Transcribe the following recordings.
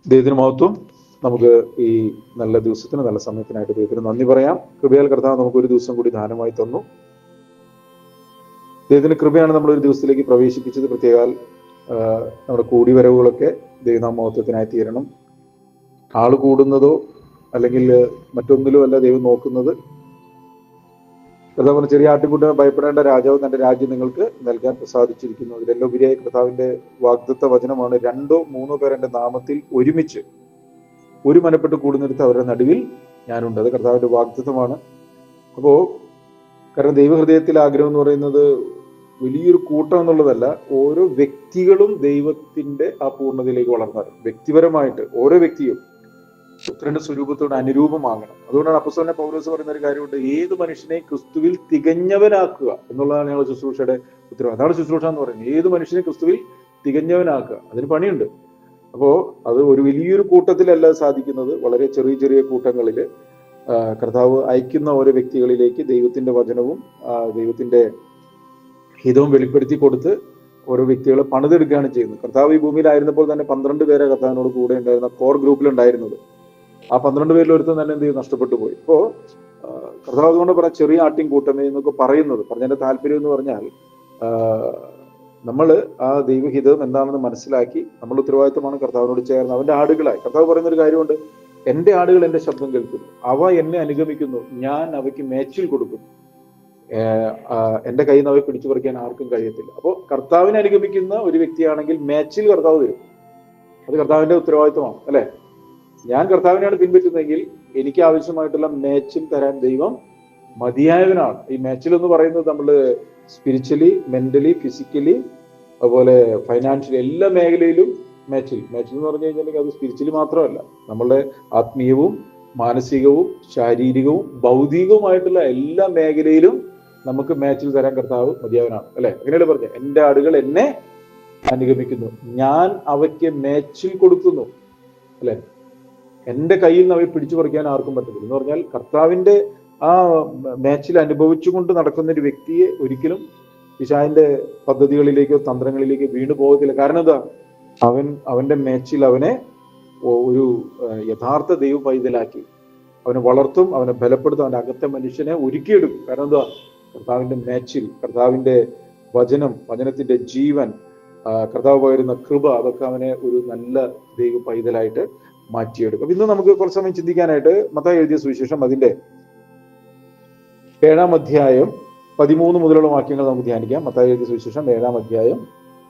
ദൈവത്തിന് മഹത്വം. നമുക്ക് ഈ നല്ല ദിവസത്തിന്, നല്ല സമയത്തിനായിട്ട് ദൈവത്തിന് നന്ദി പറയാം. കൃപയാൽ കർത്താവ് നമുക്ക് ഒരു ദിവസം കൂടി ദാനമായി തന്നു. ദൈവത്തിന്റെ കൃപയാണ് നമ്മളൊരു ദിവസത്തിലേക്ക് പ്രവേശിപ്പിച്ചത്. പ്രത്യേകാൽ നമ്മുടെ കൂടിവരവുകളൊക്കെ ദൈവനാമഹത്വത്തിനായി തീരണം. ആള് കൂടുന്നതോ അല്ലെങ്കിൽ മറ്റൊന്നിലോ അല്ല ദൈവം നോക്കുന്നത്. കർത്താവ് ചെറിയ ആട്ടിൻകുട്ടിയെ ഭയപ്പെടേണ്ട, രാജാവ് തന്റെ രാജ്യം നിങ്ങൾക്ക് നൽകാൻ പ്രസാദിച്ചിരിക്കുന്നു. ഇതിലെല്ലാം ഉപരിയായി കർത്താവിന്റെ വാഗ്ദത്ത വചനമാണ്, 2-3 പേർ എന്റെ നാമത്തിൽ ഒരുമിച്ച് ഒരു മനപ്പെട്ട് കൂടുന്നിടത്ത് അവരുടെ നടുവിൽ ഞാനുണ്ട്. അത് കർത്താവിന്റെ വാഗ്ദത്തമാണ്. അപ്പോ കാരണം ദൈവഹൃദയത്തിൽ ആഗ്രഹം എന്ന് പറയുന്നത് വലിയൊരു കൂട്ടം എന്നുള്ളതല്ല, ഓരോ വ്യക്തികളും ദൈവത്തിന്റെ ആ പൂർണ്ണതയിലേക്ക് വളർന്നത്. വ്യക്തിപരമായിട്ട് ഓരോ വ്യക്തിയും പുത്രന്റെ സ്വരൂപത്തോട് അനുരൂപമാകണം. അതുകൊണ്ടാണ് അപ്പോസ്തലനായ പൗലോസ് പറയുന്ന ഒരു കാര്യമുണ്ട്, ഏത് മനുഷ്യനെ ക്രിസ്തുവിൽ തികഞ്ഞവനാക്കുക എന്നുള്ളതാണ് ഞങ്ങളുടെ ശുശ്രൂഷയുടെ ഉത്തരവാദിത്വം. അതാണ് ശുശ്രൂഷ എന്ന് പറയുന്നത്. ഏത് മനുഷ്യനെ ക്രിസ്തുവിൽ തികഞ്ഞവനാക്കുക, അതിന് പണിയുണ്ട്. അപ്പോ അത് ഒരു വലിയൊരു കൂട്ടത്തിലല്ല സാധിക്കുന്നത്, വളരെ ചെറിയ ചെറിയ കൂട്ടങ്ങളിൽ കർത്താവ് അയക്കുന്ന ഓരോ വ്യക്തികളിലേക്ക് ദൈവത്തിന്റെ വചനവും ദൈവത്തിന്റെ ഹിതവും വെളിപ്പെടുത്തി കൊടുത്ത് ഓരോ വ്യക്തികളെ പണിതെടുക്കുകയാണ് ചെയ്യുന്നത്. കർത്താവ് ഈ ഭൂമിയിലായിരുന്നപ്പോൾ തന്നെ 12 പേരെ കർത്താവിനോട് കൂടെ ഉണ്ടായിരുന്ന കോർ ഗ്രൂപ്പിൽ ഉണ്ടായിരുന്നത്. ആ 12 പേരിൽ ഒരുത്തൻ തന്നെ എന്ത് ചെയ്യും, നഷ്ടപ്പെട്ടു പോയി. ഇപ്പോ കർത്താവ് അതുകൊണ്ട് പറയാം ചെറിയ ആട്ടിൻ കൂട്ടമേ എന്നൊക്കെ പറഞ്ഞതിന്റെ താല്പര്യം എന്ന് പറഞ്ഞാൽ, നമ്മൾ ആ ദൈവഹിതം എന്താണെന്ന് മനസ്സിലാക്കി നമ്മൾ ഉത്തരവാദിത്തമാണ് കർത്താവിനോട് ചേർന്ന് അവന്റെ ആടുകളായി. കർത്താവ് പറയുന്ന ഒരു കാര്യമുണ്ട്, എന്റെ ആടുകൾ എന്റെ ശബ്ദം കേൾക്കുന്നു, അവ എന്നെ അനുഗമിക്കുന്നു, ഞാൻ അവയ്ക്ക് മേച്ചിൽ കൊടുക്കുന്നു, എന്റെ കയ്യിൽ നിന്ന് അവയെ പിടിച്ചു പറിക്കാൻ ആർക്കും കഴിയത്തില്ല. അപ്പോൾ കർത്താവിനെ അനുഗമിക്കുന്ന ഒരു വ്യക്തിയാണെങ്കിൽ മേച്ചിൽ കർത്താവ് തരും. അത് കർത്താവിന്റെ ഉത്തരവാദിത്തമാണ്, അല്ലെ? ഞാൻ കർത്താവിനെയാണ് പിൻപറ്റുന്നതെങ്കിൽ എനിക്ക് ആവശ്യമായിട്ടുള്ള മേച്ചിൽ തരാൻ ദൈവം മതിയായവനാണ്. ഈ മേച്ചിൽ എന്ന് പറയുന്നത് നമ്മൾ സ്പിരിച്വലി, മെന്റലി, ഫിസിക്കലി, അതുപോലെ ഫൈനാൻഷ്യലി എല്ലാ മേഖലയിലും മേച്ചിൽ എന്ന് പറഞ്ഞു കഴിഞ്ഞാൽ അത് സ്പിരിച്വലി മാത്രമല്ല, നമ്മളുടെ ആത്മീയവും മാനസികവും ശാരീരികവും ഭൗതികവുമായിട്ടുള്ള എല്ലാ മേഖലയിലും നമുക്ക് മേച്ചിൽ തരാൻ കർത്താവ് മതിയാവനാണ്, അല്ലെ? അങ്ങനെയല്ലേ പറഞ്ഞത്, എന്റെ ആടുകൾ എന്നെ അനുഗമിക്കുന്നു, ഞാൻ അവയ്ക്ക് മേച്ചിൽ കൊടുക്കുന്നു, അല്ലെ? എന്റെ കയ്യിൽ നിന്ന് അവയെ പിടിച്ചു പറിക്കാൻ ആർക്കും പറ്റത്തില്ല എന്ന് പറഞ്ഞാൽ, കർത്താവിന്റെ ആ മേച്ചിൽ അനുഭവിച്ചുകൊണ്ട് നടക്കുന്ന ഒരു വ്യക്തിയെ ഒരിക്കലും പിശാചിന്റെ പദ്ധതികളിലേക്കോ തന്ത്രങ്ങളിലേക്കോ വീണു പോകത്തില്ല. കാരണം എന്താ, അവന്റെ മേച്ചിൽ അവനെ ഒരു യഥാർത്ഥ ദൈവ പൈതലാക്കി അവനെ വളർത്തും, അവനെ ബലപ്പെടുത്തും, അവന്റെ അകത്തെ മനുഷ്യനെ ഒരുക്കിയെടുക്കും. കാരണം എന്താ, കർത്താവിന്റെ മേച്ചിൽ, കർത്താവിന്റെ വചനത്തിന്റെ ജീവൻ, കർത്താവ് പകരുന്ന കൃപ, അതൊക്കെ അവനെ ഒരു നല്ല ദൈവ പൈതലായിട്ട് മാറ്റിയെടുക്കും. ഇന്ന് നമുക്ക് കുറച്ച് സമയം ചിന്തിക്കാനായിട്ട് മത്തായി എഴുതിയ സുവിശേഷം അതിന്റെ 7-ാം അധ്യായം 13 മുതലുള്ള വാക്യങ്ങൾ നമുക്ക് ധ്യാനിക്കാം. മത്തായി എഴുതിയ സുവിശേഷം 7-ാം അധ്യായം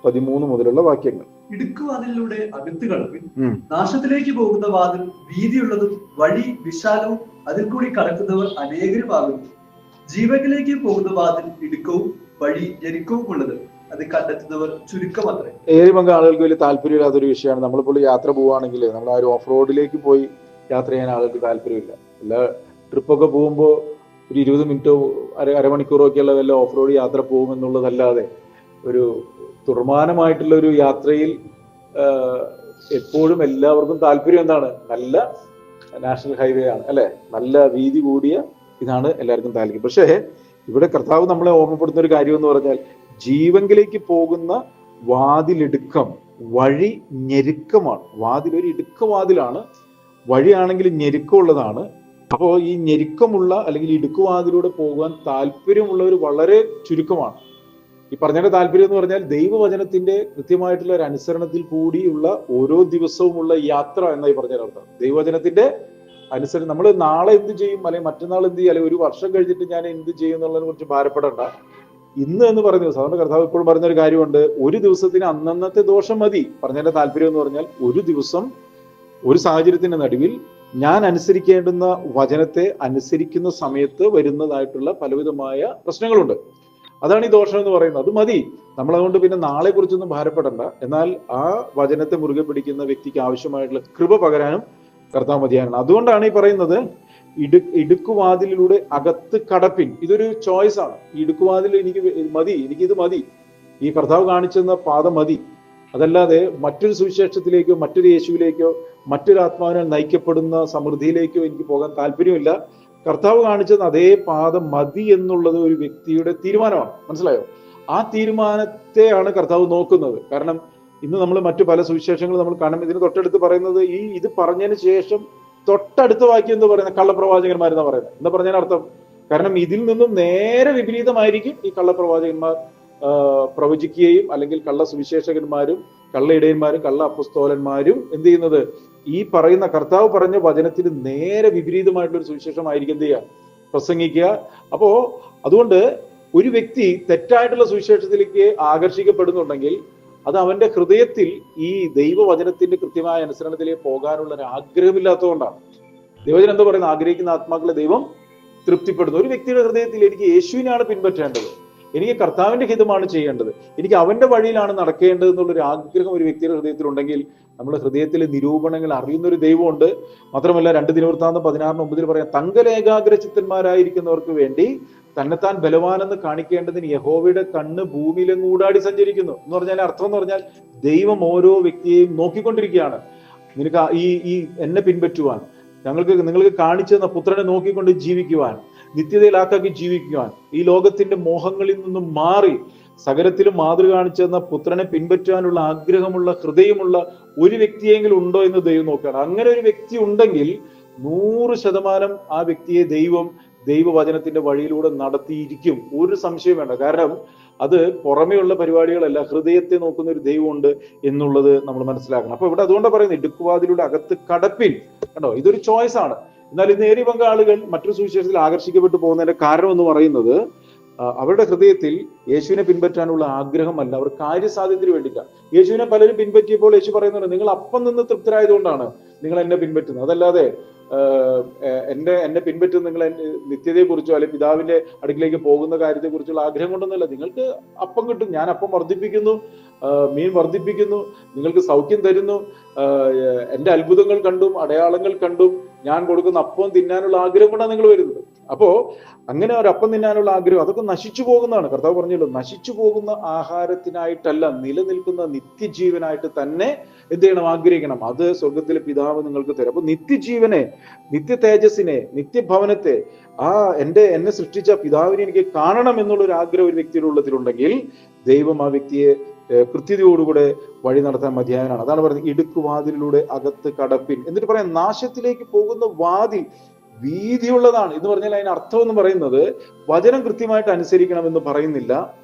13 മുതലുള്ള വാക്യങ്ങൾ. ഇടുക്കുവാതിലൂടെ അകത്ത് കടപ്പിൻ, നാശത്തിലേക്ക് പോകുന്ന വാതിൽ വീതിയുള്ളതും വഴി വിശാലവും അതിൽ കൂടി കടക്കുന്നവർ അനേകരുമാകുന്നു. ജീവനിലേക്ക് പോകുന്ന വാതിൽ ഇടുക്കവും വഴി ഞെരുക്കവും ഉള്ളത്, അത് കണ്ടെത്തുന്നവർ ചുരുക്കമത്രേ. ഏറെ പങ്ക് ആളുകൾക്ക് വലിയ താല്പര്യമില്ലാത്തൊരു വിഷയമാണ്. നമ്മളിപ്പോൾ യാത്ര പോവുകയാണെങ്കിൽ നമ്മൾ ആ ഒരു ഓഫ് റോഡിലേക്ക് പോയി യാത്ര ചെയ്യാൻ ആളുകൾക്ക് താല്പര്യമില്ല. എല്ലാ ട്രിപ്പൊക്കെ പോകുമ്പോൾ ഒരു 20 മിനിറ്റോ അരമണിക്കൂറോ ഒക്കെയുള്ള വല്ല ഓഫ് റോഡ് യാത്ര പോകുമെന്നുള്ളതല്ലാതെ ഒരു തുറമാനമായിട്ടുള്ള ഒരു യാത്രയിൽ എപ്പോഴും എല്ലാവർക്കും താല്പര്യം എന്താണ്, നല്ല നാഷണൽ ഹൈവേ ആണ്, അല്ലെ? നല്ല വീതി കൂടിയ ഇതാണ് എല്ലാവർക്കും താല്പര്യം. പക്ഷേ ഇവിടെ കർത്താവ് നമ്മളെ ഓർമ്മപ്പെടുത്തുന്ന ഒരു കാര്യം എന്ന് പറഞ്ഞാൽ, ജീവങ്കിലേക്ക് പോകുന്ന വാതിലിടുക്കം, വഴി ഞെരുക്കമാണ്. വാതിൽ ഒരു ഇടുക്കവാതിലാണ്, വഴിയാണെങ്കിൽ ഞെരുക്കമുള്ളതാണ്. അപ്പോൾ ഈ ഞെരുക്കമുള്ള അല്ലെങ്കിൽ ഇടുക്കുവാതിലൂടെ പോകാൻ താല്പര്യമുള്ളവർ വളരെ ചുരുക്കമാണ്. ഈ പറഞ്ഞതിന്റെ താല്പര്യം എന്ന് പറഞ്ഞാൽ ദൈവവചനത്തിന്റെ കൃത്യമായിട്ടുള്ള ഒരു അനുസരണത്തിൽ കൂടിയുള്ള ഓരോ ദിവസവുമുള്ള യാത്ര എന്നായി പറഞ്ഞതിനർത്ഥം. ദൈവവചനത്തിന്റെ അനുസരണം, നമ്മൾ നാളെ എന്ത് ചെയ്യും, അല്ലെങ്കിൽ മറ്റന്നാൾ എന്ത് ചെയ്യും, അല്ലെങ്കിൽ ഒരു വർഷം കഴിഞ്ഞിട്ട് ഞാൻ എന്ത് ചെയ്യും എന്നുള്ളതിനെ കുറിച്ച് ഭാരപ്പെടേണ്ട. ഇന്ന് എന്ന് പറഞ്ഞ ദിവസം, അതുകൊണ്ട് കർത്താവ് ഇപ്പോഴും പറഞ്ഞൊരു കാര്യമുണ്ട്, ഒരു ദിവസത്തിന് അന്നന്നത്തെ ദോഷം മതി. പറഞ്ഞതിന്റെ താല്പര്യം എന്ന് പറഞ്ഞാൽ, ഒരു ദിവസം ഒരു സാഹചര്യത്തിന്റെ നടുവിൽ ഞാൻ അനുസരിക്കേണ്ടുന്ന വചനത്തെ അനുസരിക്കുന്ന സമയത്ത് വരുന്നതായിട്ടുള്ള പലവിധമായ പ്രശ്നങ്ങളുണ്ട്. അതാണ് ഈ ദോഷം എന്ന് പറയുന്നത്. അത് മതി. നമ്മളതുകൊണ്ട് പിന്നെ നാളെ കുറിച്ചൊന്നും ഭാരപ്പെടണ്ട. എന്നാൽ ആ വചനത്തെ മുറുകെ പിടിക്കുന്ന വ്യക്തിക്ക് ആവശ്യമായിട്ടുള്ള കൃപ പകരാനും കർത്താവ് മതിയാണ്. അതുകൊണ്ടാണ് ഈ പറയുന്നത്, ഇടുക്കുവാതിലൂടെ അകത്ത് കടപ്പിൻ. ഇതൊരു ചോയ്സ് ആണ്. ഈ ഇടുക്കുവാതിൽ എനിക്കിത് മതി, ഈ കർത്താവ് കാണിച്ചെന്ന പാത മതി. അതല്ലാതെ മറ്റൊരു സുവിശേഷത്തിലേക്കോ മറ്റൊരു യേശുവിലേക്കോ മറ്റൊരു ആത്മാവിനാൽ നയിക്കപ്പെടുന്ന സമൃദ്ധിയിലേക്കോ എനിക്ക് പോകാൻ താല്പര്യമില്ല. കർത്താവ് കാണിച്ചത് അതേ പാത മതി എന്നുള്ളത് ഒരു വ്യക്തിയുടെ തീരുമാനമാണ്. മനസ്സിലായോ? ആ തീരുമാനത്തെയാണ് കർത്താവ് നോക്കുന്നത്. കാരണം ഇന്ന് നമ്മൾ മറ്റു പല സുവിശേഷങ്ങൾ നമ്മൾ കാണും. ഇതിന് തൊട്ടടുത്ത് പറയുന്നത് ഇത് പറഞ്ഞതിന് ശേഷം തൊട്ടടുത്ത വാക്യം എന്ന് പറയുന്നത് കള്ളപ്രവാചകന്മാരെന്നാ പറയുന്നത്. എന്താ പറഞ്ഞതിന് അർത്ഥം? കാരണം ഇതിൽ നിന്നും നേരെ വിപരീതമായിരിക്കും ഈ കള്ളപ്രവാചകന്മാർ പ്രവചിക്കുകയും അല്ലെങ്കിൽ കള്ള സുവിശേഷകന്മാരും കള്ള ഇടയന്മാരും കള്ള അപ്പസ്തോലന്മാരും എന്ത് ചെയ്യുന്നത്, ഈ പറയുന്ന കർത്താവ് പറഞ്ഞ വചനത്തിന് നേരെ വിപരീതമായിട്ടുള്ള ഒരു സുവിശേഷമായിരിക്കും എന്ത് ചെയ്യുക, പ്രസംഗിക്കുക. അപ്പോ അതുകൊണ്ട് ഒരു വ്യക്തി തെറ്റായിട്ടുള്ള സുവിശേഷത്തിലേക്ക് ആകർഷിക്കപ്പെടുന്നുണ്ടെങ്കിൽ അത് അവന്റെ ഹൃദയത്തിൽ ഈ ദൈവവചനത്തിന്റെ കൃത്യമായ അനുസരണത്തിലേക്ക് പോകാനുള്ള ഒരു ആഗ്രഹമില്ലാത്തതുകൊണ്ടാണ്. ദൈവവചനം എന്താ പറയുന്നത്? ആഗ്രഹിക്കുന്ന ആത്മാക്കളെ ദൈവം തൃപ്തിപ്പെടുന്നു. ഒരു വ്യക്തിയുടെ ഹൃദയത്തിൽ എനിക്ക് യേശുവിനാണ് പിൻപറ്റേണ്ടത്, എനിക്ക് കർത്താവിന്റെ ഹിതമാണ് ചെയ്യേണ്ടത്, എനിക്ക് അവന്റെ വഴിയിലാണ് നടക്കേണ്ടത് എന്നുള്ളൊരു ആഗ്രഹം ഒരു വ്യക്തിയുടെ ഹൃദയത്തിലുണ്ടെങ്കിൽ നമ്മുടെ ഹൃദയത്തിലെ നിരൂപണങ്ങൾ അറിയുന്ന ഒരു ദൈവമുണ്ട്. മാത്രമല്ല 2 ദിനവൃത്താന്തം 16:9 പറയാം, തങ്കലേകാഗ്രചിത്തന്മാരായിരിക്കുന്നവർക്ക് വേണ്ടി തന്നെത്താൻ ബലവാനെന്ന് കാണിക്കേണ്ടതിന് യഹോവയുടെ കണ്ണ് ഭൂമിയിലെങ്ങൂടാടി സഞ്ചരിക്കുന്നു എന്ന് പറഞ്ഞാൽ അർത്ഥം എന്ന് പറഞ്ഞാൽ ദൈവം ഓരോ വ്യക്തിയെയും നോക്കിക്കൊണ്ടിരിക്കുകയാണ്. നിനക്ക് ഈ എന്നെ പിൻപറ്റുവാൻ, നിങ്ങൾക്ക് കാണിച്ചു തന്ന പുത്രനെ നോക്കിക്കൊണ്ട് ജീവിക്കുവാൻ, നിത്യതയിലാക്കി ജീവിക്കുവാൻ, ഈ ലോകത്തിന്റെ മോഹങ്ങളിൽ നിന്നും മാറി സകലത്തിലും മാതൃക കാണിച്ചു തന്ന പുത്രനെ പിൻപറ്റാനുള്ള ആഗ്രഹമുള്ള ഹൃദയമുള്ള ഒരു വ്യക്തിയെങ്കിലും ഉണ്ടോ എന്ന് ദൈവം നോക്കുകയാണ്. അങ്ങനെ ഒരു വ്യക്തി ഉണ്ടെങ്കിൽ 100% ആ വ്യക്തിയെ ദൈവവചനത്തിന്റെ വഴിയിലൂടെ നടത്തിയിരിക്കും, ഒരു സംശയം വേണ്ട. കാരണം അത് പുറമെയുള്ള പരിപാടികളല്ല, ഹൃദയത്തെ നോക്കുന്ന ഒരു ദൈവമുണ്ട് എന്നുള്ളത് നമ്മൾ മനസ്സിലാക്കണം. അപ്പൊ ഇവിടെ അതുകൊണ്ടാണ് പറയുന്നത് ഇടുക്കുവാതിലൂടെ അകത്ത് കടപ്പിൻ. കണ്ടോ, ഇതൊരു ചോയ്സ് ആണ്. എന്നാൽ ഇന്ന് ഏറിയ പങ്ക് ആളുകൾ മറ്റൊരു സുവിശേഷത്തിൽ ആകർഷിക്കപ്പെട്ടു പോകുന്നതിന്റെ കാരണം എന്ന് പറയുന്നത് അവരുടെ ഹൃദയത്തിൽ യേശുവിനെ പിൻപറ്റാനുള്ള ആഗ്രഹമല്ല, അവർ കാര്യസാധ്യത്തിന് വേണ്ടിയിട്ടാണ്. യേശുവിനെ പലരും പിൻപറ്റിയപ്പോൾ യേശു പറയുന്നുണ്ട്, നിങ്ങൾ അപ്പം നിന്ന് തൃപ്തരായതുകൊണ്ടാണ് നിങ്ങൾ എന്നെ പിൻപറ്റുന്നത്, അതല്ലാതെ എന്നെ പിൻപറ്റുന്ന നിങ്ങൾ നിത്യതയെ കുറിച്ചോ അല്ലെങ്കിൽ പിതാവിന്റെ അടുക്കിലേക്ക് പോകുന്ന കാര്യത്തെ കുറിച്ചുള്ള ആഗ്രഹം കൊണ്ടൊന്നുമല്ല. നിങ്ങൾക്ക് അപ്പം കിട്ടും, ഞാൻ അപ്പം വർദ്ധിപ്പിക്കുന്നു, മീൻ വർദ്ധിപ്പിക്കുന്നു, നിങ്ങൾക്ക് സൗഖ്യം തരുന്നു, എന്റെ അത്ഭുതങ്ങൾ കണ്ടും അടയാളങ്ങൾ കണ്ടും ഞാൻ കൊടുക്കുന്ന അപ്പം തിന്നാനുള്ള ആഗ്രഹം കൊണ്ടാണ് നിങ്ങൾ വരുന്നത്. അപ്പോ അങ്ങനെ ഒരു അപ്പം തിന്നാനുള്ള ആഗ്രഹം അതൊക്കെ നശിച്ചു പോകുന്നതാണ്. കർത്താവ് പറഞ്ഞല്ലോ, നശിച്ചു പോകുന്ന ആഹാരത്തിനായിട്ടല്ല, നിലനിൽക്കുന്ന നിത്യജീവനായിട്ട് തന്നെ എന്ത് ചെയ്യണം, ആഗ്രഹിക്കണം. അത് സ്വർഗത്തിലെ പിതാവ് നിങ്ങൾക്ക് തരും. അപ്പൊ നിത്യജീവനെ, നിത്യ തേജസ്സിനെ, നിത്യഭവനത്തെ, എന്നെ സൃഷ്ടിച്ച പിതാവിനെ എനിക്ക് കാണണം എന്നുള്ളൊരു ആഗ്രഹം ഒരു വ്യക്തിയുടെ ഉള്ളത്തിലുണ്ടെങ്കിൽ ദൈവം ആ വ്യക്തിയെ കൃത്യതയോടുകൂടെ വഴി നടത്താൻ മതിയായവനാണ്. അതാണ് പറയുന്നത് ഇടുക്കുവാതിലൂടെ അകത്ത് കടപ്പിൻ. എന്നിട്ട് പറയാം, നാശത്തിലേക്ക് പോകുന്ന വാതിൽ വീതിയുള്ളതാണ് എന്ന് പറഞ്ഞാൽ അതിന് അർത്ഥം എന്ന് പറയുന്നത് വചനം കൃത്യമായിട്ട് അനുസരിക്കണം എന്ന് പറയുന്നില്ല,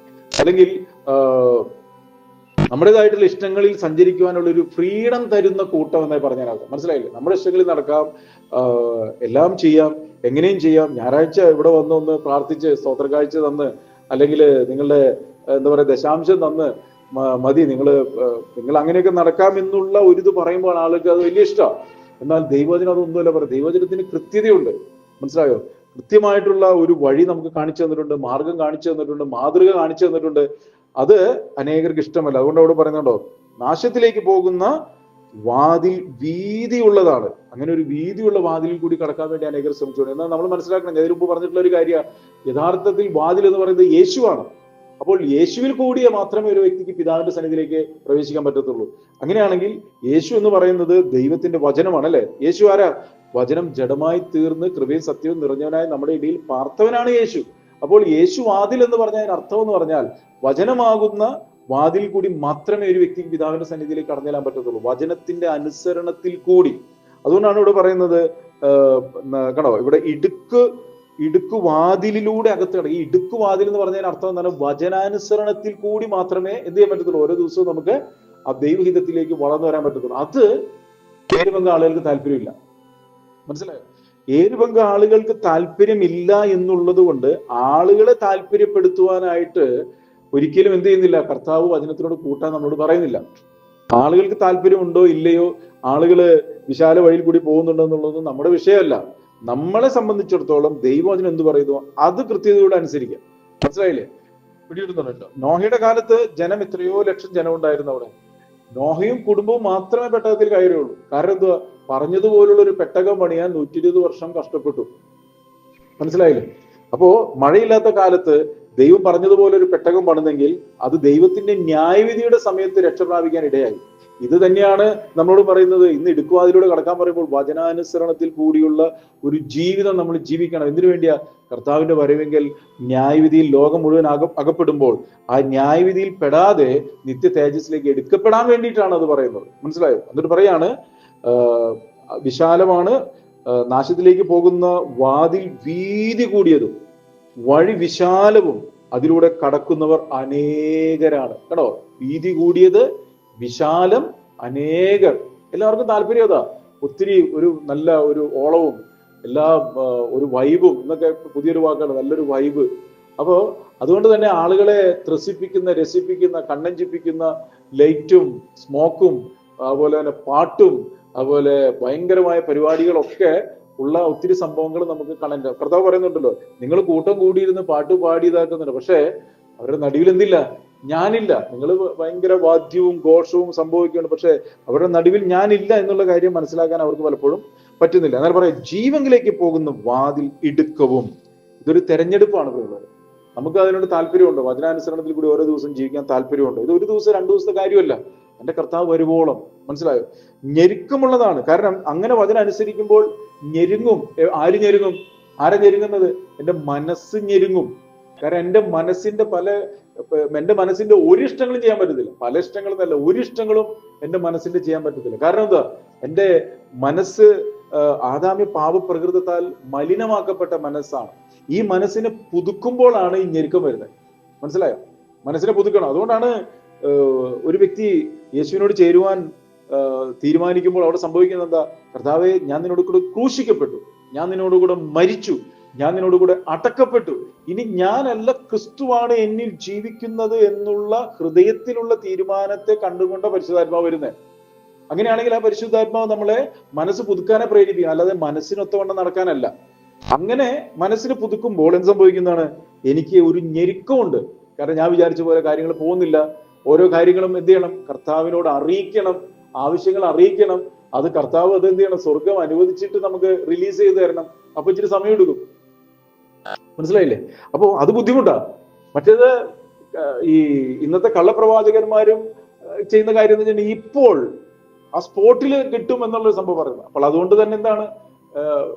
അല്ലെങ്കിൽ നമ്മുടേതായിട്ടുള്ള ഇഷ്ടങ്ങളിൽ സഞ്ചരിക്കുവാനുള്ള ഒരു ഫ്രീഡം തരുന്ന കൂട്ടം എന്നായി പറഞ്ഞാൽ മനസ്സിലായില്ലേ? നമ്മുടെ ഇഷ്ടങ്ങളിൽ നടക്കാം, എല്ലാം ചെയ്യാം, എങ്ങനെയും ചെയ്യാം. ഞായറാഴ്ച ഇവിടെ വന്ന് പ്രാർത്ഥിച്ച് സ്തോത്ര കാഴ്ച തന്ന്, അല്ലെങ്കിൽ നിങ്ങളുടെ എന്താ പറയുക ദശാംശം തന്ന് മതി, നിങ്ങൾ അങ്ങനെയൊക്കെ നടക്കാം എന്നുള്ള ഒരു ഇത് പറയുമ്പോൾ ആളുകൾക്ക് അത് വലിയ ഇഷ്ടമാണ്. എന്നാൽ ദൈവവചനം അതൊന്നുമല്ല പറയും. ദൈവവചനത്തിന് കൃത്യതയുണ്ട്, മനസ്സിലായോ? കൃത്യമായിട്ടുള്ള ഒരു വഴി നമുക്ക് കാണിച്ചു തന്നിട്ടുണ്ട്, മാർഗം കാണിച്ചു തന്നിട്ടുണ്ട്, മാതൃക കാണിച്ചു തന്നിട്ടുണ്ട്. അത് അനേകർക്ക് ഇഷ്ടമല്ല. അതുകൊണ്ട് അവിടെ പറയുന്നുണ്ടോ, നാശത്തിലേക്ക് പോകുന്ന വാതിൽ വീതിയുള്ളതാണ്. അങ്ങനെ ഒരു വീതിയുള്ള വാതിലിൽ കൂടി കടക്കാൻ വേണ്ടി അനേകർ ശ്രമിച്ചുകൊണ്ട്. എന്നാൽ നമ്മൾ മനസ്സിലാക്കണം, ഞാൻ ഇതിനു മുമ്പ് പറഞ്ഞിട്ടുള്ള ഒരു കാര്യം, യഥാർത്ഥത്തിൽ വാതിൽ എന്ന് പറയുന്നത് യേശുവാണ്. അപ്പോൾ യേശുവിൽ കൂടിയേ മാത്രമേ ഒരു വ്യക്തിക്ക് പിതാവിന്റെ സന്നിധിയിലേക്ക് പ്രവേശിക്കാൻ പറ്റത്തുള്ളൂ. അങ്ങനെയാണെങ്കിൽ യേശു എന്ന് പറയുന്നത് ദൈവത്തിന്റെ വചനമാണ്, അല്ലെ? യേശു ആരാ? വചനം ജഡമായി തീർന്ന് കൃപയും സത്യവും നിറഞ്ഞവനായി നമ്മുടെ ഇടയിൽ പാർത്തവനാണ് യേശു. അപ്പോൾ യേശു വാതിൽ എന്ന് പറഞ്ഞാൽ അർത്ഥം എന്ന് പറഞ്ഞാൽ വചനമാകുന്ന വാതിൽ കൂടി മാത്രമേ ഒരു വ്യക്തിക്ക് പിതാവിന്റെ സന്നിധിയിലേക്ക് കടന്നു ചെല്ലാൻ പറ്റത്തുള്ളൂ, വചനത്തിന്റെ അനുസരണത്തിൽ കൂടി. അതുകൊണ്ടാണ് ഇവിടെ പറയുന്നത്, കണ്ടോ, ഇവിടെ ഇടുക്കുവാതിലിലൂടെ അകത്ത് കടക്കും. ഈ ഇടുക്കുവാതിൽ എന്ന് പറഞ്ഞതിന് അർത്ഥം എന്താണ്? വചനാനുസരണത്തിൽ കൂടി മാത്രമേ എന്ത് ചെയ്യാൻ പറ്റത്തുള്ളൂ, ഓരോ ദിവസവും നമുക്ക് ആ ദൈവഹിതത്തിലേക്ക് വളർന്നു വരാൻ പറ്റത്തുള്ളൂ. അത് ഏഴ് പങ്ക് ആളുകൾക്ക് താല്പര്യമില്ല, മനസ്സിലായോ? ഏഴ് പങ്ക് ആളുകൾക്ക് താല്പര്യമില്ല എന്നുള്ളത് കൊണ്ട് ആളുകളെ താല്പര്യപ്പെടുത്തുവാനായിട്ട് ഒരിക്കലും എന്ത് ചെയ്യുന്നില്ല, കർത്താവ് വചനത്തിനോട് കൂട്ടാൻ നമ്മളോട് പറയുന്നില്ല. ആളുകൾക്ക് താല്പര്യമുണ്ടോ ഇല്ലയോ, ആളുകള് വിശാല വഴിയിൽ കൂടി പോകുന്നുണ്ടോ എന്നുള്ളതൊന്നും നമ്മുടെ വിഷയമല്ല. നമ്മളെ സംബന്ധിച്ചിടത്തോളം ദൈവവചനം എന്ത് പറയുന്നു അത് കൃത്യതയോടെ അനുസരിക്കാം. മനസ്സിലായില്ലേ? പിടിയിടുന്നുണ്ടോ? നോഹയുടെ കാലത്ത് ജനം എത്രയോ ലക്ഷം ജനം ഉണ്ടായിരുന്നു അവിടെ. നോഹയും കുടുംബവും മാത്രമേ പെട്ടകത്തിൽ കയറിയുള്ളൂ. കാരണം എന്തുവാ? പറഞ്ഞതുപോലുള്ള ഒരു പെട്ടകം പണിയാൻ 120 വർഷം കഷ്ടപ്പെട്ടു. മനസ്സിലായില്ലേ? അപ്പോ മഴയില്ലാത്ത കാലത്ത് ദൈവം പറഞ്ഞതുപോലെ ഒരു പെട്ടകം പണിതെങ്കിൽ അത് ദൈവത്തിന്റെ ന്യായവിധിയുടെ സമയത്ത് രക്ഷ പ്രാപിക്കാൻ ഇടയായി. ഇത് തന്നെയാണ് നമ്മളോട് പറയുന്നത്. ഇന്ന് ഇടുക്കുവാതിലൂടെ കടക്കാൻ പറയുമ്പോൾ വചനാനുസരണത്തിൽ കൂടിയുള്ള ഒരു ജീവിതം നമ്മൾ ജീവിക്കണം. എന്തിനു വേണ്ടിയാ? കർത്താവിന്റെ വരവെങ്കിൽ ന്യായവിധിയിൽ ലോകം മുഴുവൻ അകപ്പെടുമ്പോൾ ആ ന്യായവിധിയിൽ പെടാതെ നിത്യ തേജസ്സിലേക്ക് എടുക്കപ്പെടാൻ വേണ്ടിയിട്ടാണ് അത് പറയുന്നത്. മനസ്സിലായോ? എന്നിട്ട് പറയാണ്, വിശാലമാണ് നാശത്തിലേക്ക് പോകുന്ന വാതിൽ വീതി കൂടിയതും വഴി വിശാലവും അതിലൂടെ കടക്കുന്നവർ അനേകരാണ്. കേട്ടോ, വീതി കൂടിയത്, വിശാലം, അനേകർ. എല്ലാവർക്കും താല്പര്യം അതാ. ഒത്തിരി ഒരു നല്ല ഒരു ഓളവും എല്ലാ ഒരു വൈബും, എന്നൊക്കെ പുതിയൊരു വാക്കാണ്, നല്ലൊരു വൈബ്. അപ്പോ അതുകൊണ്ട് തന്നെ ആളുകളെ ത്രസിപ്പിക്കുന്ന, രസിപ്പിക്കുന്ന, കണ്ണഞ്ചിപ്പിക്കുന്ന ലൈറ്റും സ്മോക്കും അതുപോലെ തന്നെ പാട്ടും അതുപോലെ ഭയങ്കരമായ പരിപാടികളൊക്കെ ഉള്ള ഒത്തിരി സംഭവങ്ങൾ നമുക്ക് കാണാൻ. കർത്താവ് പറയുന്നുണ്ടല്ലോ, നിങ്ങൾ കൂട്ടം കൂടിയിരുന്ന് പാട്ട് പാടി ഇതാക്കുന്നുണ്ട്, പക്ഷെ അവരുടെ നടുവിൽ എന്തില്ല? ഞാനില്ല. നിങ്ങൾ ഭയങ്കര വാദ്യവും ഘോഷവും സംഭവിക്കുകയാണ്, പക്ഷെ അവരുടെ നടുവിൽ ഞാനില്ല എന്നുള്ള കാര്യം മനസ്സിലാക്കാൻ അവർക്ക് പലപ്പോഴും പറ്റുന്നില്ല. എന്നാൽ പറയാം, ജീവനിലേക്ക് പോകുന്ന വാതിൽ ഇടുക്കവും. ഇതൊരു തെരഞ്ഞെടുപ്പാണ് പ്രിയമുള്ളവർ. നമുക്ക് അതിനോട് താല്പര്യമുണ്ട്. വചനാനുസരണത്തിൽ കൂടി ഓരോ ദിവസം ജീവിക്കാൻ താല്പര്യമുണ്ട്. ഇത് ഒരു ദിവസം 2 ദിവസത്തെ കാര്യമല്ല. എന്റെ കർത്താവ് വരുവോളം. മനസ്സിലായോ? ഞെരുക്കമുള്ളതാണ്. കാരണം അങ്ങനെ വചനം അനുസരിക്കുമ്പോൾ ഞെരുങ്ങും. ആര് ഞെരുങ്ങും? ആരെ ഞെരുങ്ങുന്നത്? എന്റെ മനസ്സ് ഞെരുങ്ങും. കാരണം എന്റെ മനസ്സിന്റെ ഒരു ഇഷ്ടങ്ങളും ചെയ്യാൻ പറ്റത്തില്ല. പല ഇഷ്ടങ്ങളും അല്ല, ഒരു ഇഷ്ടങ്ങളും എന്റെ മനസ്സിന്റെ ചെയ്യാൻ പറ്റത്തില്ല. കാരണം എന്താ? എന്റെ മനസ്സ് ആദാമ്യ പാപപ്രകൃതത്താൽ മലിനമാക്കപ്പെട്ട മനസ്സാണ്. ഈ മനസ്സിനെ പുതുക്കുമ്പോഴാണ് ഈ ഞെരുക്കം വരുന്നത്. മനസ്സിലായോ? മനസ്സിനെ പുതുക്കണം. അതുകൊണ്ടാണ് ഒരു വ്യക്തി യേശുവിനോട് ചേരുവാൻ തീരുമാനിക്കുമ്പോൾ അവിടെ സംഭവിക്കുന്നത് എന്താ? കർത്താവേ, ഞാൻ നിന്നോട് കൂടെ ക്രൂശിക്കപ്പെട്ടു, ഞാൻ നിന്നോട് കൂടെ മരിച്ചു, ഞാൻ നിന്നോട് കൂടെ അടക്കപ്പെട്ടു, ഇനി ഞാനല്ല, ക്രിസ്തുവാണ് എന്നിൽ ജീവിക്കുന്നത് എന്നുള്ള ഹൃദയത്തിലുള്ള തീരുമാനത്തെ കണ്ടുകൊണ്ട പരിശുദ്ധാത്മാവ് വരുന്നത്. അങ്ങനെയാണെങ്കിൽ ആ പരിശുദ്ധാത്മാവ് നമ്മളെ മനസ്സ് പുതുക്കാനെ പ്രേരിപ്പിക്കും, അല്ലാതെ മനസ്സിനൊത്തവണ്ണം നടക്കാനല്ല. അങ്ങനെ മനസ്സിന് പുതുക്കുമ്പോൾ എന്ത് സംഭവിക്കുന്നതാണ്? എനിക്ക് ഒരു ഞെരുക്കമുണ്ട്. കാരണം ഞാൻ വിചാരിച്ച പോലെ കാര്യങ്ങൾ പോകുന്നില്ല. ഓരോ കാര്യങ്ങളും എന്ത് ചെയ്യണം? കർത്താവിനോട് അറിയിക്കണം, ആവശ്യങ്ങൾ അറിയിക്കണം. അത് കർത്താവ് അത് എന്ത് ചെയ്യണം? സ്വർഗം അനുവദിച്ചിട്ട് നമുക്ക് റിലീസ് ചെയ്ത് തരണം. അപ്പൊ ഇച്ചിരി സമയം എടുക്കും. മനസ്സിലായില്ലേ? അപ്പോ അത് ബുദ്ധിമുട്ടാ. മറ്റേത് ഈ ഇന്നത്തെ കള്ളപ്രവാചകന്മാരും ചെയ്യുന്ന കാര്യം എന്ന് വെച്ചാൽ ഇപ്പോൾ ആ സ്പോട്ടിൽ കിട്ടും എന്നുള്ളൊരു സംഭവം പറയുന്നത്. അപ്പോൾ അതുകൊണ്ട് തന്നെ എന്താണ്,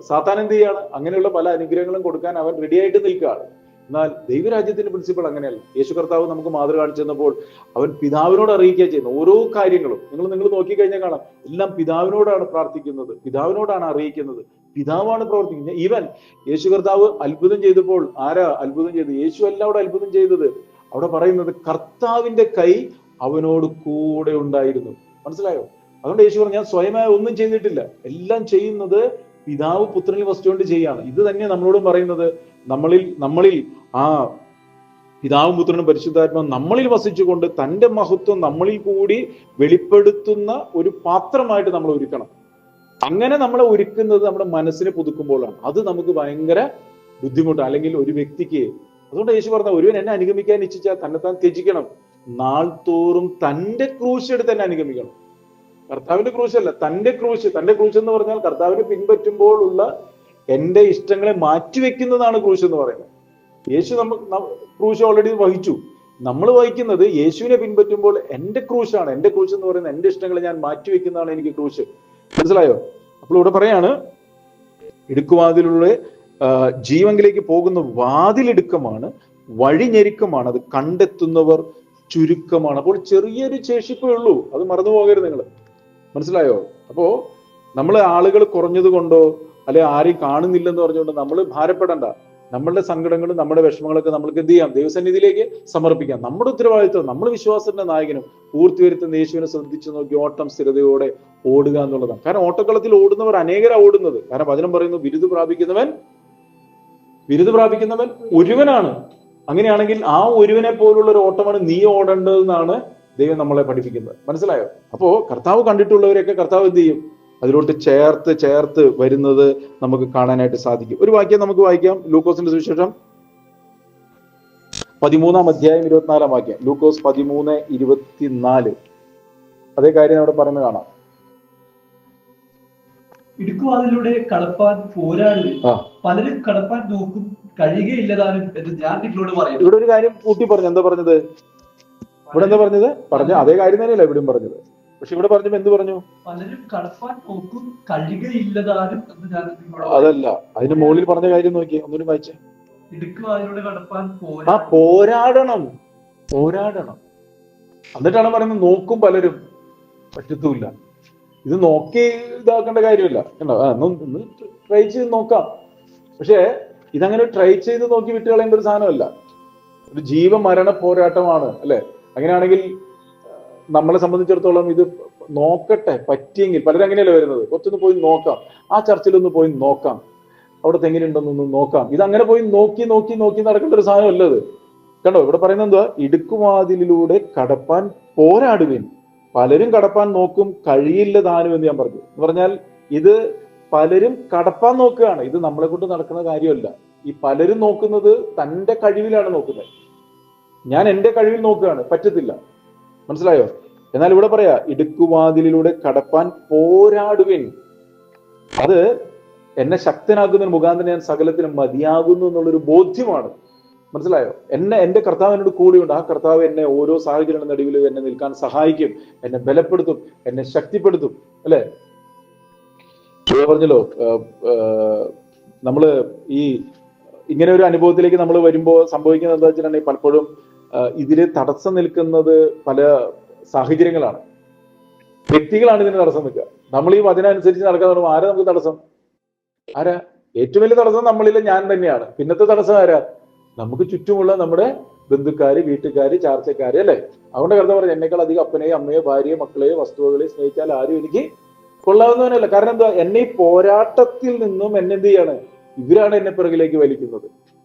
സാത്താൻ എന്ത് ചെയ്യാണ്? അങ്ങനെയുള്ള പല അനുഗ്രഹങ്ങളും കൊടുക്കാൻ അവൻ റെഡി ആയിട്ട് നിൽക്കുകയാണ്. എന്നാൽ ദൈവരാജ്യത്തിന്റെ പ്രിൻസിപ്പിൾ അങ്ങനെയല്ല. യേശു കർത്താവ് നമുക്ക് മാതൃക കാണിച്ചു തന്നപ്പോൾ അവൻ പിതാവിനോട് അറിയിക്കുക ചെയ്യുന്നത്. ഓരോ കാര്യങ്ങളും നിങ്ങൾ നോക്കിക്കഴിഞ്ഞാൽ കാണാം, എല്ലാം പിതാവിനോടാണ് പ്രാർത്ഥിക്കുന്നത്, പിതാവിനോടാണ് അറിയിക്കുന്നത്, പിതാവാണ് പ്രവർത്തിക്കുന്നത്. ഈവൻ യേശു കർത്താവ് അത്ഭുതം ചെയ്തപ്പോൾ ആരാ അത്ഭുതം ചെയ്തത്? യേശു അല്ല അവിടെ അത്ഭുതം ചെയ്തത്. അവിടെ പറയുന്നത് കർത്താവിന്റെ കൈ അവനോട് കൂടെ ഉണ്ടായിരുന്നു. മനസ്സിലായോ? അതുകൊണ്ട് യേശു പറഞ്ഞു, ഞാൻ സ്വയമായി ഒന്നും ചെയ്തിട്ടില്ല, എല്ലാം ചെയ്യുന്നത് പിതാവ് പുത്രനിൽ വസിച്ചുകൊണ്ട് ചെയ്യാണ്. ഇത് തന്നെ നമ്മളോടും പറയുന്നത്. നമ്മളിൽ ആ പിതാവും പുത്രനും പരിശുദ്ധാത്മാവും നമ്മളിൽ വസിച്ചുകൊണ്ട് തന്റെ മഹത്വം നമ്മളിൽ കൂടി വെളിപ്പെടുത്തുന്ന ഒരു പാത്രമായിട്ട് നമ്മൾ ഒരുക്കണം. അങ്ങനെ നമ്മളെ ഒരുക്കുന്നത് നമ്മുടെ മനസ്സിനെ പുതുക്കുമ്പോഴാണ്. അത് നമുക്ക് ഭയങ്കര ബുദ്ധിമുട്ടാണ്. അല്ലെങ്കിൽ ഒരു വ്യക്തിക്ക്, അതുകൊണ്ട് യേശു പറഞ്ഞ, ഒരുവൻ എന്നെ അനുഗമിക്കാൻ ഇച്ഛിച്ചാൽ തന്നെത്താൻ ത്യജിക്കണം, നാൾ തോറും തന്റെ ക്രൂശ് എടുത്ത് തന്നെ അനുഗമിക്കണം. കർത്താവിന്റെ ക്രൂശല്ല, തന്റെ ക്രൂശ്. തന്റെ ക്രൂശ് എന്ന് പറഞ്ഞാൽ കർത്താവിനെ പിൻപറ്റുമ്പോൾ ഉള്ള എന്റെ ഇഷ്ടങ്ങളെ മാറ്റിവെക്കുന്നതാണ് ക്രൂശ് എന്ന് പറയുന്നത്. യേശു ക്രൂശ് ഓൾറെഡി വഹിച്ചു. നമ്മൾ വഹിക്കുന്നത് യേശുവിനെ പിൻപറ്റുമ്പോൾ എന്റെ ക്രൂശാണ്. എന്റെ ക്രൂശ് എന്ന് പറയുന്നത് എന്റെ ഇഷ്ടങ്ങളെ ഞാൻ മാറ്റിവെക്കുന്നതാണ് എനിക്ക് ക്രൂശ്. മനസ്സിലായോ? അപ്പോൾ ഇവിടെ പറയാണ്, ഇടുക്കുവാതിലൂടെ ജീവനിലേക്ക് പോകുന്ന വാതിലിടുക്കമാണ്, വഴി ഞെരുക്കമാണ്, അത് കണ്ടെത്തുന്നവർ ചുരുക്കമാണ്. അപ്പോൾ ചെറിയൊരു ശേഷിപ്പേ ഉള്ളൂ, അത് മറന്നു പോകരുത് നിങ്ങൾ. മനസ്സിലായോ? അപ്പോ നമ്മൾ ആളുകൾ കുറഞ്ഞത് കൊണ്ടോ അല്ലെ ആരെയും കാണുന്നില്ലെന്ന് പറഞ്ഞുകൊണ്ട് നമ്മൾ ഭാരപ്പെടണ്ട. നമ്മളുടെ സങ്കടങ്ങളും നമ്മുടെ വിഷമങ്ങളൊക്കെ നമ്മൾക്ക് എന്ത് ചെയ്യാം? ദൈവസന്നിധിയിലേക്ക് സമർപ്പിക്കാം. നമ്മുടെ ഉത്തരവാദിത്വം, നമ്മൾ വിശ്വാസത്തിന്റെ നായകനും പൂർത്തി വരുത്തുന്ന യേശുവിനെ ശ്രദ്ധിച്ചു നോക്കി ഓട്ടം സ്ഥിരതയോടെ ഓടുക എന്നുള്ളതാണ്. കാരണം ഓട്ടക്കളത്തിൽ ഓടുന്നവർ അനേകരാ ഓടുന്നത്. കാരണം വചനം പറയുന്നു, ബിരുദ് പ്രാപിക്കുന്നവൻ ഒരുവനാണ്. അങ്ങനെയാണെങ്കിൽ ആ ഒരുവനെ പോലുള്ള ഒരു ഓട്ടമാണ് നീ ഓടേണ്ടതെന്നാണ് ദൈവം നമ്മളെ പഠിപ്പിക്കുന്നത്. മനസ്സിലായോ? അപ്പോ കർത്താവ് കണ്ടിട്ടുള്ളവരെയൊക്കെ കർത്താവ് എന്ത് ചെയ്യും? അതിലോട്ട് ചേർത്ത് വരുന്നത് നമുക്ക് കാണാനായിട്ട് സാധിക്കും. ഒരു വാക്യം നമുക്ക് വായിക്കാം. ലൂക്കോസിന്റെ സുവിശേഷം 13-ാം അധ്യായം 24-ാം വാക്യം. ലൂക്കോസ് 13:24. അതേ കാര്യം അവിടെ പറയുന്നത് കാണാം. ഇടുക്കുവാതിലൂടെ കടപ്പാൻ പോരാടുകയും പലരും കടപ്പാൻ കഴിയുകയില്ലതാനും എന്ന് ഞാൻ നിങ്ങളോട് പറയുന്നു. ഇവിടെ ഒരു കാര്യം കൂട്ടി പറഞ്ഞു. എന്താ പറഞ്ഞത്? ഇവിടെ എന്താ പറഞ്ഞത്? പറഞ്ഞ അതേ കാര്യം തന്നെയല്ല ഇവിടെയും പറഞ്ഞത്. പക്ഷെ ഇവിടെ പറഞ്ഞപ്പോ എന്ത് പറഞ്ഞു? പലരും കടപ്പാൻ നോക്കും, കഴിയുകയില്ലതാനും എന്ന് ഞാൻ നിങ്ങളോട്. അതല്ല, അതിന് മുകളിൽ പറഞ്ഞ കാര്യം നോക്കിയേ, ഒന്നുകൂടി വായിച്ചേ. ഇടുക്കുവാതിലൂടെ കടപ്പാൻ പോരാടണം. എന്നിട്ടാണ് പറയുന്നത് നോക്കും പലരും, പറ്റത്തുമില്ല. ഇത് നോക്കി ഇതാക്കേണ്ട കാര്യമില്ല. ഒന്ന് ട്രൈ ചെയ്ത് നോക്കാം. പക്ഷെ ഇതങ്ങനെ ട്രൈ ചെയ്ത് നോക്കി വിട്ട് കളയേണ്ട ഒരു സാധനമല്ല. ഒരു ജീവമരണ പോരാട്ടമാണ്, അല്ലെ? അങ്ങനെയാണെങ്കിൽ നമ്മളെ സംബന്ധിച്ചിടത്തോളം ഇത് നോക്കട്ടെ, പറ്റിയെങ്കിൽ. പലരും അങ്ങനെയല്ലേ വരുന്നത്, കുറച്ചൊന്ന് പോയി നോക്കാം, ആ ചർച്ചിലൊന്ന് പോയി നോക്കാം, അവിടുത്തെ എങ്ങനെയുണ്ടെന്നൊന്ന് നോക്കാം. ഇതങ്ങനെ പോയി നോക്കി നോക്കി നോക്കി നടക്കേണ്ട ഒരു സാധനമല്ല ഇത്. കണ്ടോ ഇവിടെ പറയുന്നത് എന്തുവാ? ഇടുക്കുവാതിലൂടെ കടപ്പാൻ പോരാടുവിൻ, പലരും കടപ്പാൻ നോക്കും, കഴിയില്ല താനും എന്ന് ഞാൻ പറഞ്ഞു. എന്ന് പറഞ്ഞാൽ ഇത് പലരും കടപ്പാൻ നോക്കുകയാണ്. ഇത് നമ്മളെ കൊണ്ട് നടക്കുന്ന കാര്യമല്ല. ഈ പലരും നോക്കുന്നത് തന്റെ കഴിവിലാണ് നോക്കുന്നത്. ഞാൻ എന്റെ കഴിവിൽ നോക്കുകയാണ്, പറ്റത്തില്ല. മനസ്സിലായോ? എന്നാൽ ഇവിടെ പറയാ ഇടുക്കുവാതിലൂടെ കടപ്പാൻ പോരാടുവിൻ. അത് എന്നെ ശക്തനാക്കുന്നതിന് മുഖാന്തരം ഞാൻ സകലത്തിനും മതിയാകുന്നു എന്നുള്ളൊരു ബോധ്യമാണ്. മനസ്സിലായോ? എന്റെ കർത്താവ് എന്നോട് കൂടെയുണ്ട്. ആ കർത്താവ് എന്നെ ഓരോ സാഹചര്യങ്ങളുടെ നടുവിലും എന്നെ നിൽക്കാൻ സഹായിക്കും, എന്നെ ബലപ്പെടുത്തും, എന്നെ ശക്തിപ്പെടുത്തും, അല്ലെ? പറഞ്ഞല്ലോ, നമ്മള് ഈ ഇങ്ങനെ ഒരു അനുഭവത്തിലേക്ക് നമ്മൾ വരുമ്പോൾ സംഭവിക്കുന്നത് എന്താ വെച്ചിട്ടുണ്ടെങ്കിൽ പലപ്പോഴും ഇതില് തടസ്സം നിൽക്കുന്നത് പല സാഹചര്യങ്ങളാണ്, വ്യക്തികളാണ് ഇതിന് തടസ്സം നിൽക്കുക. നമ്മൾ ഈ വചനം അനുസരിച്ച് നടക്കാൻ പറയുമ്പോൾ ആരാ നമുക്ക് തടസ്സം? ആരാ? ഏറ്റവും വലിയ തടസ്സം നമ്മളിലെ ഞാൻ തന്നെയാണ്. പിന്നത്തെ തടസ്സം ആരാ? നമുക്ക് ചുറ്റുമുള്ള നമ്മുടെ ബന്ധുക്കാര്, വീട്ടുകാര്, ചാർച്ചക്കാര്, അല്ലെ? അതുകൊണ്ട് കർത്താവ് പറഞ്ഞു എന്നേക്കാൾ അധികം അപ്പനെയോ അമ്മയോ ഭാര്യയോ മക്കളെയോ വസ്തുവകളെയോ സ്നേഹിച്ചാൽ ആരും എനിക്ക് കൊള്ളാവുന്നവനല്ല. കാരണം എന്താ? എന്നെ ഈ പോരാട്ടത്തിൽ നിന്നും എന്നെ എന്ത് ചെയ്യാണ്? ഇവരാണ് എന്നെ പിറകിലേക്ക് വലിക്കുന്നത്.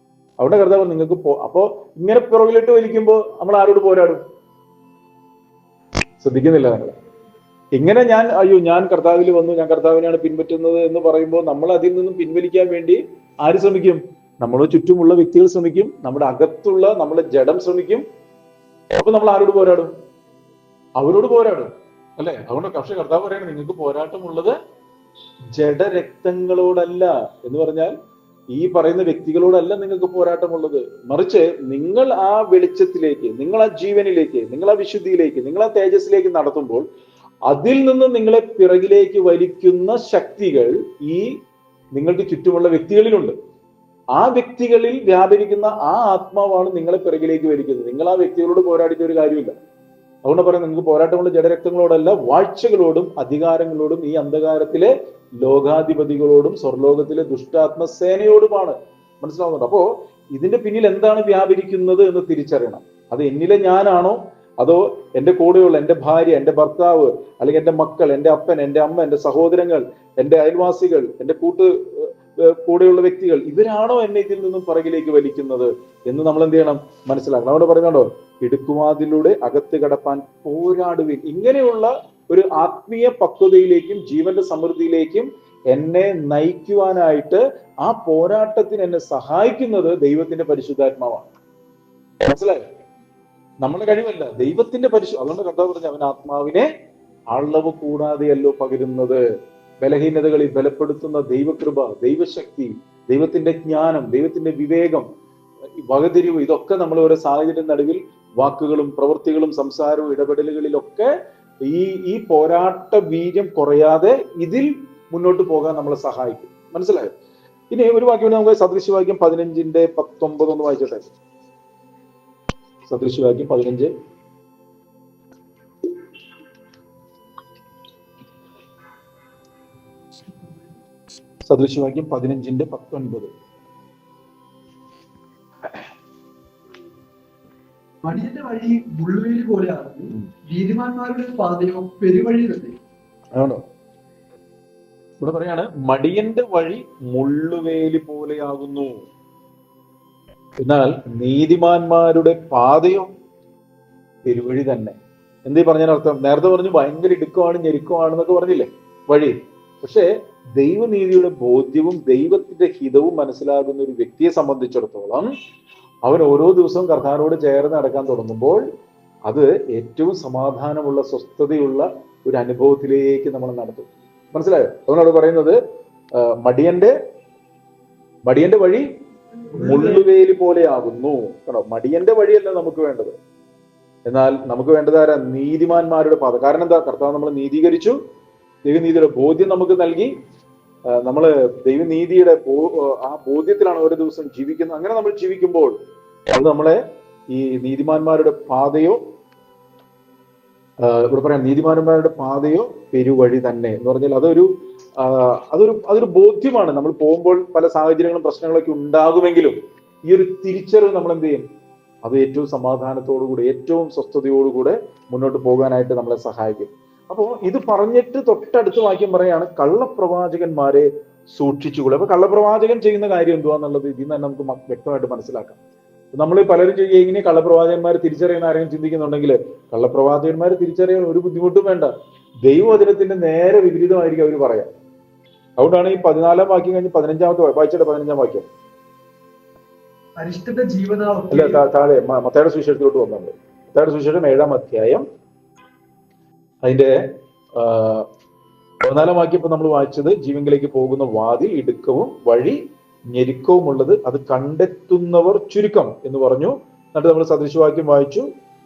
അവിടെ കർത്താവ് നിങ്ങൾക്ക് അപ്പോ ഇങ്ങനെ പിറകിലിട്ട് വലിക്കുമ്പോൾ നമ്മൾ ആരോട് പോരാടും? ശ്രദ്ധിക്കുന്നില്ല നിങ്ങൾ? ഇങ്ങനെ ഞാൻ കർത്താവിൽ വന്നു, ഞാൻ കർത്താവിനെയാണ് പിൻപറ്റുന്നത് എന്ന് പറയുമ്പോൾ നമ്മൾ അതിൽ നിന്നും പിൻവലിക്കാൻ വേണ്ടി ആര് ശ്രമിക്കും? നമ്മുടെ ചുറ്റുമുള്ള വ്യക്തികൾ ശ്രമിക്കും, നമ്മുടെ അകത്തുള്ള നമ്മുടെ ജഡം ശ്രമിക്കും. അപ്പൊ നമ്മൾ ആരോട് പോരാടും? അവരോട് പോരാടും, അല്ലെ? അതുകൊണ്ട് പക്ഷെ കർത്താവ് പറയാണ് നിങ്ങൾക്ക് പോരാട്ടമുള്ളത് ജഡരക്തങ്ങളോടല്ല എന്ന് പറഞ്ഞാൽ ഈ പറയുന്ന വ്യക്തികളോടല്ല നിങ്ങൾക്ക് പോരാട്ടമുള്ളത്. മറിച്ച് നിങ്ങൾ ആ വെളിച്ചത്തിലേക്ക്, നിങ്ങൾ ആ ജീവനിലേക്ക്, നിങ്ങൾ ആ വിശുദ്ധിയിലേക്ക്, നിങ്ങൾ ആ തേജസ്സിലേക്ക് നടത്തുമ്പോൾ അതിൽ നിന്ന് നിങ്ങളെ പിറകിലേക്ക് വലിക്കുന്ന ശക്തികൾ ഈ നിങ്ങൾക്ക് ചുറ്റുമുള്ള വ്യക്തികളിലുണ്ട്. ആ വ്യക്തികളിൽ വ്യാപരിക്കുന്ന ആ ആത്മാവാണ് നിങ്ങളെ പിറകിലേക്ക് വലിക്കുന്നത്. നിങ്ങൾ ആ വ്യക്തികളോട് പോരാടിയിട്ട് ഒരു കാര്യമില്ല. അതുകൊണ്ട് പറയാം നിങ്ങൾക്ക് പോരാട്ടമുള്ള ജഡരക്തങ്ങളോടല്ല, വാഴ്ചകളോടും അധികാരങ്ങളോടും ഈ അന്ധകാരത്തിലെ ലോകാധിപതികളോടും സ്വർലോകത്തിലെ ദുഷ്ടാത്മസേനയോടുമാണ്. മനസ്സിലാവുന്നുണ്ട്? അപ്പോ ഇതിന്റെ പിന്നിൽ എന്താണ് വ്യാപരിക്കുന്നത് എന്ന് തിരിച്ചറിയണം. അത് എന്നിലെ ഞാനാണോ, അതോ എന്റെ കൂടെയുള്ള എന്റെ ഭാര്യ, എന്റെ ഭർത്താവ്, അല്ലെങ്കിൽ എന്റെ മക്കൾ, എന്റെ അപ്പൻ, എന്റെ അമ്മ, എന്റെ സഹോദരങ്ങൾ, എന്റെ അയൽവാസികൾ, എന്റെ കൂടെയുള്ള വ്യക്തികൾ, ഇവരാണോ എന്നെ ഇതിൽ നിന്നും പിറകിലേക്ക് വലിക്കുന്നത് എന്ന് നമ്മൾ എന്ത് ചെയ്യണം? മനസ്സിലാക്കണം. അവിടെ പറയുന്നുണ്ടോ ഇടുക്കുവാതിലൂടെ അകത്ത് കടപ്പാൻ പോരാടുവിൻ. ഇങ്ങനെയുള്ള ഒരു ആത്മീയ പക്വതയിലേക്കും ജീവന്റെ സമൃദ്ധിയിലേക്കും എന്നെ നയിക്കുവാനായിട്ട് ആ പോരാട്ടത്തിന് എന്നെ സഹായിക്കുന്നത് ദൈവത്തിന്റെ പരിശുദ്ധാത്മാവാണ്. മനസ്സിലായോ? നമ്മുടെ കഴിവല്ല, ദൈവത്തിന്റെ അതുകൊണ്ട് കർത്താവ് പറഞ്ഞു അവൻ ആത്മാവിനെ അളവ് കൂടാതെയല്ലോ പകരുന്നത്. ബലഹീനതകളിൽ ബലപ്പെടുത്തുന്ന ദൈവകൃപ, ദൈവശക്തി, ദൈവത്തിന്റെ ജ്ഞാനം, ദൈവത്തിന്റെ വിവേകം, വകതിരിവ്, ഇതൊക്കെ നമ്മൾ ഓരോ സാഹചര്യ നടുവിൽ വാക്കുകളും പ്രവൃത്തികളും സംസാരവും ഇടപെടലുകളിലൊക്കെ ഈ പോരാട്ട വീര്യം കുറയാതെ ഇതിൽ മുന്നോട്ട് പോകാൻ നമ്മളെ സഹായിക്കും. മനസ്സിലായോ? ഇനി ഒരു വാക്യം നമുക്ക് സദൃശ്യവാക്യം 15:19 ഒന്ന് വായിച്ചോട്ടെ. സദൃശ്യവാക്യം 15. സദൃശ്യവാക്യം 15:19. മടിയന്റെ വഴി മുള്ളുവേലി പോലെയാണ്, നീതിമാന്മാരുടെ പാതയോ പെരുവഴി തന്നെ. ആണോ? ഇവിടെ പറയാണ് മടിയന്റെ വഴി മുള്ളുവേലി പോലെയാകുന്നു, എന്നാൽ നീതിമാന്മാരുടെ പാതയോ പെരുവഴി തന്നെ. എന്തീ പറഞ്ഞതിനർത്ഥം? നേരത്തെ പറഞ്ഞു ഭയങ്കര ഇടുക്കമാണ്, ഞെരുക്കമാണെന്നൊക്കെ പറഞ്ഞില്ലേ വഴി. പക്ഷെ ദൈവനീതിയുടെ ബോധ്യവും ദൈവത്തിന്റെ ഹിതവും മനസ്സിലാകുന്ന ഒരു വ്യക്തിയെ സംബന്ധിച്ചിടത്തോളം അവൻ ഓരോ ദിവസവും കർത്താവിനോട് ചേർന്ന് നടക്കാൻ തുടങ്ങുമ്പോൾ അത് ഏറ്റവും സമാധാനമുള്ള, സ്വസ്ഥതയുള്ള ഒരു അനുഭവത്തിലേക്ക് നമ്മൾ നടത്തും. മനസ്സിലായോ? അതുകൊണ്ടാണ് പറയുന്നത് മടിയന്റെ വഴി മുള്ളുവേലി പോലെ ആകുന്നു. കേട്ടോ, മടിയന്റെ വഴിയല്ല നമുക്ക് വേണ്ടത്. എന്നാൽ നമുക്ക് വേണ്ടത് ആരാ? നീതിമാന്മാരുടെ പാത. കാരണം എന്താ? കർത്താവ് നമ്മൾ നീതീകരിച്ചു, ദൈവനീതിയുടെ ബോധ്യം നമുക്ക് നൽകി. നമ്മള് ദൈവനീതിയുടെ ആ ബോധ്യത്തിലാണ് ഓരോ ദിവസം ജീവിക്കുന്നത്. അങ്ങനെ നമ്മൾ ജീവിക്കുമ്പോൾ അത് നമ്മളെ ഈ നീതിമാന്മാരുടെ പാതയോ, ഇവിടെ പറയാം നീതിമാന്മാരുടെ പാതയോ പെരുവഴി തന്നെ എന്ന് പറഞ്ഞാൽ അതൊരു ബോധ്യമാണ്. നമ്മൾ പോകുമ്പോൾ പല സാഹചര്യങ്ങളും പ്രശ്നങ്ങളൊക്കെ ഉണ്ടാകുമെങ്കിലും ഈ ഒരു തിരിച്ചറിവ് നമ്മൾ എന്ത് ചെയ്യും? അത് ഏറ്റവും സമാധാനത്തോടുകൂടി ഏറ്റവും സ്വസ്ഥതയോടുകൂടെ മുന്നോട്ട് പോകാനായിട്ട് നമ്മളെ സഹായിക്കും. അപ്പോൾ ഇത് പറഞ്ഞിട്ട് തൊട്ടടുത്ത വാക്യം പറയാണ്, കള്ളപ്രവാചകന്മാരെ സൂക്ഷിച്ചുകൂടെ. അപ്പൊ കള്ളപ്രവാചകൻ ചെയ്യുന്ന കാര്യം എന്തുവാന്നുള്ളത് ഇതിൽ നിന്ന് തന്നെ നമുക്ക് വ്യക്തമായിട്ട് മനസ്സിലാക്കാം. നമ്മൾ പലരും ചെയ്യുക ഇങ്ങനെ കള്ളപ്രവാചകന്മാർ തിരിച്ചറിയുന്ന ആരെങ്കിലും ചിന്തിക്കുന്നുണ്ടെങ്കിൽ കള്ളപ്രവാചകന്മാർ തിരിച്ചറിയാൻ ഒരു ബുദ്ധിമുട്ടും വേണ്ട. ദൈവവചനത്തിന്റെ നേരെ വിപരീതമായിരിക്കും അവർ പറയാം. അതുകൊണ്ടാണ് ഈ 14 വാക്യം കഴിഞ്ഞ് 15 വായിച്ചയുടെ 15 വാക്യം അല്ല താഴെ മത്തായിയുടെ സുവിശേഷത്തിലോട്ട് വന്നത്. മത്തായിയുടെ സുവിശേഷം 7-ാം അധ്യായം അതിന്റെ 14 വാക്യം ഇപ്പൊ നമ്മൾ വായിച്ചത്, ജീവങ്കിലേക്ക് പോകുന്ന വാതിൽ ഇടുക്കവും വഴി ഞെരുക്കവും ഉള്ളത്, അത് കണ്ടെത്തുന്നവർ ചുരുക്കം എന്ന് പറഞ്ഞു. എന്നിട്ട് നമ്മൾ സദൃശവാക്യം വായിച്ചു,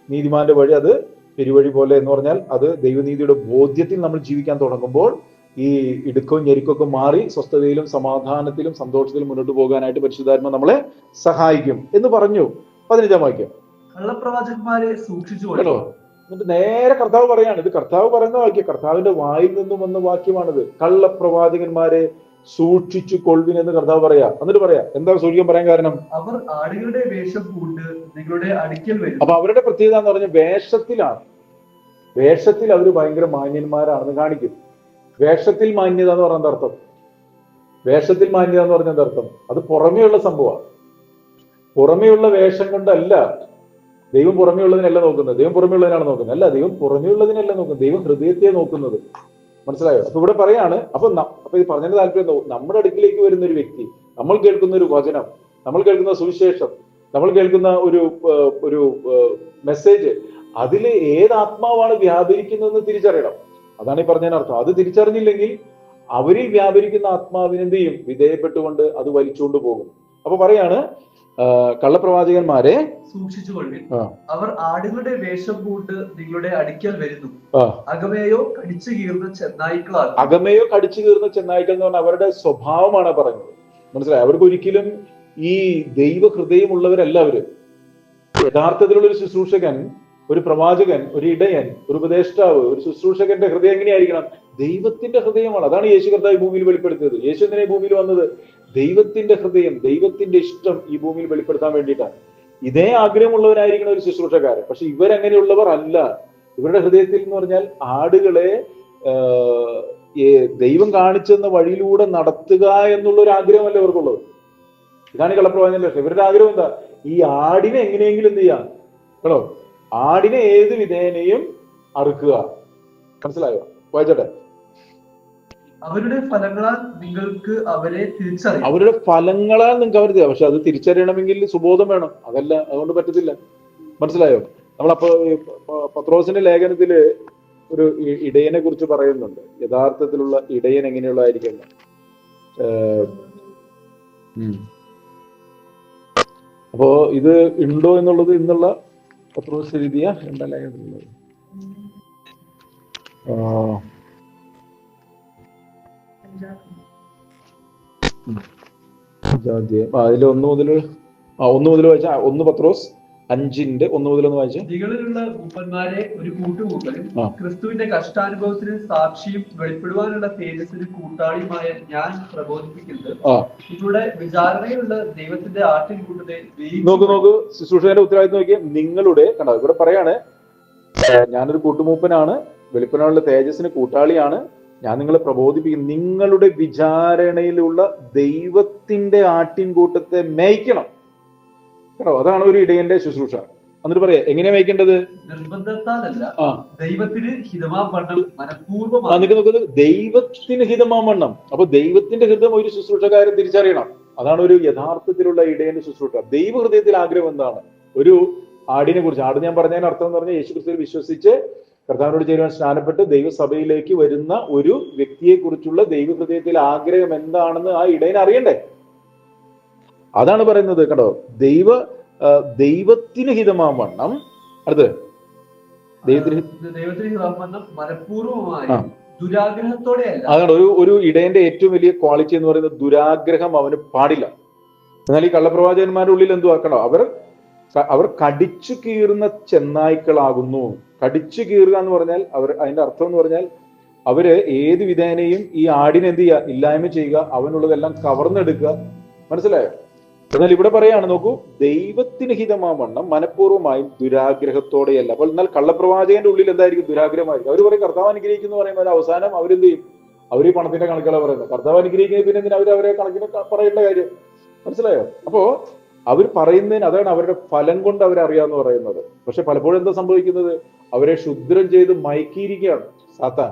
നീതിമാന്റെ വഴി അത് പെരുവഴി പോലെ എന്ന് പറഞ്ഞാൽ അത് ദൈവനീതിയുടെ ബോധ്യത്തിൽ നമ്മൾ ജീവിക്കാൻ തുടങ്ങുമ്പോൾ ഈ ഇടുക്കവും ഞെരുക്കമൊക്കെ മാറി സ്വസ്ഥതയിലും സമാധാനത്തിലും സന്തോഷത്തിലും മുന്നോട്ട് പോകാനായിട്ട് പരിശുദ്ധാത്മ നമ്മളെ സഹായിക്കും എന്ന് പറഞ്ഞു. 15-ാം വാക്യം, കള്ളപ്രവാചകന്മാരെ സൂക്ഷിച്ചു. എന്നിട്ട് നേരെ കർത്താവ് പറയാണ്, ഇത് കർത്താവ് പറയുന്ന വാക്യം, കർത്താവിന്റെ വായിൽ നിന്നും വന്ന വാക്യമാണിത്. കള്ളപ്രവാചകന്മാരെ സൂക്ഷിച്ചു കൊള്ളുവിൻ എന്ന് കർത്താവ് പറയാ. എന്നിട്ട് പറയാ, എന്താ സൂക്ഷിക്കാൻ പറയാൻ കാരണം? അവർ ആടുകളുടെ വേഷം പൂണ്ട് നിങ്ങളുടെ അടുക്കൽ വരും. അപ്പൊ അവരുടെ പ്രത്യേകത എന്ന് പറഞ്ഞാൽ വേഷത്തിലാണ്. വേഷത്തിൽ അവർ ഭയങ്കര മാന്യന്മാരാണെന്ന് കാണിക്കും. വേഷത്തിൽ മാന്യത എന്ന് പറഞ്ഞ അർത്ഥം, വേഷത്തിൽ മാന്യത എന്ന് പറഞ്ഞ അർത്ഥം അത് പുറമേയുള്ള സംഭവമാണ്. പുറമേയുള്ള വേഷം കൊണ്ടല്ല ദൈവം പുറമേയുള്ളതിനല്ല നോക്കുന്നത്. ദൈവം പുറമേയുള്ളതിനാണ് നോക്കുന്നത്. അല്ല, ദൈവം പുറമേയുള്ളതിനല്ല നോക്കുന്നത്, ദൈവം ഹൃദയത്തെ നോക്കുന്നത്. മനസ്സിലായോ? അപ്പൊ ഇവിടെ പറയാണ്, അപ്പൊ ഇത് പറഞ്ഞതിന്റെ താല്പര്യം, നമ്മുടെ അടുക്കിലേക്ക് വരുന്ന ഒരു വ്യക്തി, നമ്മൾ കേൾക്കുന്ന ഒരു വചനം, നമ്മൾ കേൾക്കുന്ന സുവിശേഷം, നമ്മൾ കേൾക്കുന്ന ഒരു മെസ്സേജ്, അതിൽ ഏത് ആത്മാവാണ് വ്യാപരിക്കുന്നതെന്ന് തിരിച്ചറിയണം. അതാണ് ഈ പറഞ്ഞതിനർത്ഥം. അത് തിരിച്ചറിഞ്ഞില്ലെങ്കിൽ അവരിൽ വ്യാപരിക്കുന്ന ആത്മാവിന് എന്ത് ചെയ്യും? വിധേയപ്പെട്ടുകൊണ്ട് അത് വലിച്ചുകൊണ്ട് പോകും. അപ്പൊ പറയാണ്, കള്ളപ്രവാചകന്മാരെ സൂക്ഷിച്ചുകൊള്ളുവിൻ. അവർ ആടുകളുടെ വേഷം പൂണ്ട് നിങ്ങളുടെ അടുക്കൽ വരുന്നു. അകമേയോ കടിച്ചു കീറുന്ന ചെന്നായ്ക്കളാണ്. അകമേയോ കടിച്ചു കീറുന്ന ചെന്നായ്ക്കൾ എന്ന് പറഞ്ഞാൽ അവരുടെ സ്വഭാവമാണ് പറയുന്നത്. മനസ്സിലായി? അവർക്ക് ഒരിക്കലും ഈ ദൈവ ഹൃദയമുള്ളവരല്ല അവര്. യഥാർത്ഥത്തിലുള്ള ഒരു ശുശ്രൂഷകൻ, ഒരു പ്രവാചകൻ, ഒരു ഇടയൻ, ഒരു ഉപദേഷ്ടാവ്, ഒരു ശുശ്രൂഷകന്റെ ഹൃദയം എങ്ങനെയായിരിക്കണം? ദൈവത്തിന്റെ ഹൃദയമാണ്. അതാണ് യേശു കർത്താവ് ഭൂമിയിൽ വെളിപ്പെടുത്തിയത്. യേശു എന്തിനാ ഭൂമിയിൽ വന്നത്? ദൈവത്തിന്റെ ഹൃദയം, ദൈവത്തിന്റെ ഇഷ്ടം ഈ ഭൂമിയിൽ വെളിപ്പെടുത്താൻ വേണ്ടിയിട്ടാണ്. ഇതേ ആഗ്രഹമുള്ളവരായിരിക്കണം ഒരു ശുശ്രൂഷക്കാരൻ. പക്ഷെ ഇവരങ്ങനെയുള്ളവർ അല്ല. ഇവരുടെ ഹൃദയത്തിൽ എന്ന് പറഞ്ഞാൽ ആടുകളെ ദൈവം കാണിച്ചെന്ന വഴിയിലൂടെ നടത്തുക എന്നുള്ള ഒരു ആഗ്രഹമല്ല ഇവർക്കുള്ളത്. ഇതാണ് ഈ കള്ളപ്രവാചകന്റെ ലക്ഷ്യം. ഇവരുടെ ആഗ്രഹം എന്താ? ഈ ആടിനെ എങ്ങനെയെങ്കിലും എന്ത് ചെയ്യാം കേട്ടോ, ആടിനെ ഏത് വിധേനയും അറുക്കുക. മനസ്സിലായോ? വായിച്ചോട്ടെ. അവരുടെ ഫലങ്ങളാൽ നിങ്ങൾക്ക് അവരെ തിരിച്ചറിയാം. അവരുടെ ഫലങ്ങളാൽ നിങ്ങൾക്ക് അവർ, പക്ഷെ അത് തിരിച്ചറിയണമെങ്കിൽ സുബോധം വേണം. അതല്ല, അതുകൊണ്ട് പറ്റത്തില്ല. മനസ്സിലായോ? നമ്മളപ്പോ പത്രോസിന്റെ ലേഖനത്തില് ഒരു ഇടയനെ കുറിച്ച് പറയുന്നുണ്ട്. യഥാർത്ഥത്തിലുള്ള ഇടയൻ എങ്ങനെയുള്ളതായിരിക്കും. അപ്പോ ഇത് ഉണ്ടോ എന്നുള്ളത് ഇന്നുള്ള പത്രോസ് എഴുതിയ 2-ാം ലേഖനത്തിലുള്ളത്. അതിൽ 1 മുതൽ വായിച്ച 1 പത്രോസ് 5:1 മുതൽ വായിച്ച, നിങ്ങളിലുള്ള മൂപ്പന്മാരെ ഒരു കൂട്ടുകൂട്ടലും ക്രിസ്തുവിന്റെ കഷ്ടാനുഭവത്തിന് സാക്ഷിയും വെളിപ്പെടുവാനുള്ള തേജസ്സിന് കൂട്ടാളിയുമായ ഞാൻ പ്രബോധിപ്പിക്കുന്നത് നിങ്ങളുടെ വിചാരണയിലുള്ള ദൈവത്തിന്റെ ആട്ടിൻകൂട്ടത്തെ. നോക്ക് ശുശ്രൂഷകന്റെ ഉത്തരവാദിത്വം നോക്കിയാൽ നിങ്ങളുടെ, കണ്ടോ ഇവിടെ പറയാണ്, ഞാനൊരു കൂട്ടുമൂപ്പനാണ്, വെളിപ്പെടാനുള്ള തേജസ്സിന് കൂട്ടാളിയാണ്, ഞാൻ നിങ്ങളെ പ്രബോധിപ്പിക്കും. നിങ്ങളുടെ വിചാരണയിലുള്ള ദൈവത്തിന്റെ ആട്ടിൻകൂട്ടത്തെ മേയ്ക്കണം. കേട്ടോ, അതാണ് ഒരു ഇടയന്റെ ശുശ്രൂഷ. എന്നിട്ട് പറയാ എങ്ങനെയാ മേയ്ക്കേണ്ടത്? നിർബന്ധത്താലല്ല, ദൈവത്തിന് ഹിതമാവണ്ണം മനഃപൂർവ്വം. എന്നിട്ട് നോക്കുന്നത് ദൈവത്തിന് ഹിതമാവണ്ണം. അപ്പൊ ദൈവത്തിന്റെ ഹിതം ഒരു ശുശ്രൂഷക്കാരൻ തിരിച്ചറിയണം. അതാണ് ഒരു യഥാർത്ഥത്തിലുള്ള ഇടയന്റെ ശുശ്രൂഷ. ദൈവ ഹൃദയത്തിൽ ആഗ്രഹം എന്താണ്? ഒരു ആടിനെ കുറിച്ച്, ആട് ഞാൻ പറഞ്ഞതിന് അർത്ഥം എന്ന് പറഞ്ഞാൽ യേശുക്രിസ്തുവിൽ വിശ്വസിച്ച് കർത്താവിനോട് ചേരുവാൻ സ്നാനപ്പെട്ട് ദൈവസഭയിലേക്ക് വരുന്ന ഒരു വ്യക്തിയെ കുറിച്ചുള്ള ദൈവഹൃദയത്തിലെ ആഗ്രഹം എന്താണെന്ന് ആ ഇടയൻ അറിയണ്ടേ? അതാണ് പറയുന്നത് കേട്ടോ. ദൈവത്തിന് ഹിതമാവണ്ണം, അടുത്ത് ദൈവത്തിന് മനഃപൂർവ്വമായി ദുരാഗ്രഹത്തോടെയല്ല. അതാണ് ഒരു ഇടയന്റെ ഏറ്റവും വലിയ ക്വാളിറ്റി എന്ന് പറയുന്നത്, ദുരാഗ്രഹം അവന് പാടില്ല. എന്നാൽ ഈ കള്ളപ്രവാചകന്മാരുടെ ഉള്ളിൽ എന്തു ആക്കണോ, അവർ കടിച്ചു കീറുന്ന ചെന്നായ്ക്കളാകുന്നു. കടിച്ചു കീറുക എന്ന് പറഞ്ഞാൽ അതിന്റെ അർത്ഥം എന്ന് പറഞ്ഞാൽ അവര് ഏത് വിധേനയും ഈ ആടിനെ എന്ത് ചെയ്യുക, ഇല്ലായ്മ ചെയ്യുക, അവനുള്ളതെല്ലാം കവർന്നെടുക്കുക. മനസ്സിലായോ? എന്നാൽ ഇവിടെ പറയാണ്, നോക്കൂ, ദൈവത്തിന് ഹിതമാവണ്ണം മനഃപൂർവ്വമായും ദുരാഗ്രഹത്തോടെയല്ല. അപ്പോൾ എന്നാൽ കള്ളപ്രവാചകന്റെ ഉള്ളിൽ എന്തായിരിക്കും? ദുരാഗ്രഹമായിരിക്കും. അവർ പറയും കർത്താവ് അനുഗ്രഹിക്കുന്നു പറയുമ്പോൾ അവസാനം അവരെന്ത് ചെയ്യും? അവർ ഈ പണത്തിന്റെ കണക്കുകളാണ് പറയുന്നത്. കർത്താവ് അനുഗ്രഹിക്കുന്ന പിന്നെ എന്തിനാ അവരെ കണക്കിന് പറയേണ്ട കാര്യം? മനസ്സിലായോ? അപ്പോ അവർ പറയുന്നതിന് അതാണ് അവരുടെ ഫലം കൊണ്ട് അവരറിയാന്ന് പറയുന്നത്. പക്ഷെ പലപ്പോഴും എന്താ സംഭവിക്കുന്നത്? അവരെ ക്ഷുദ്രം ചെയ്ത് മയക്കിയിരിക്കുകയാണ് സാത്താൻ.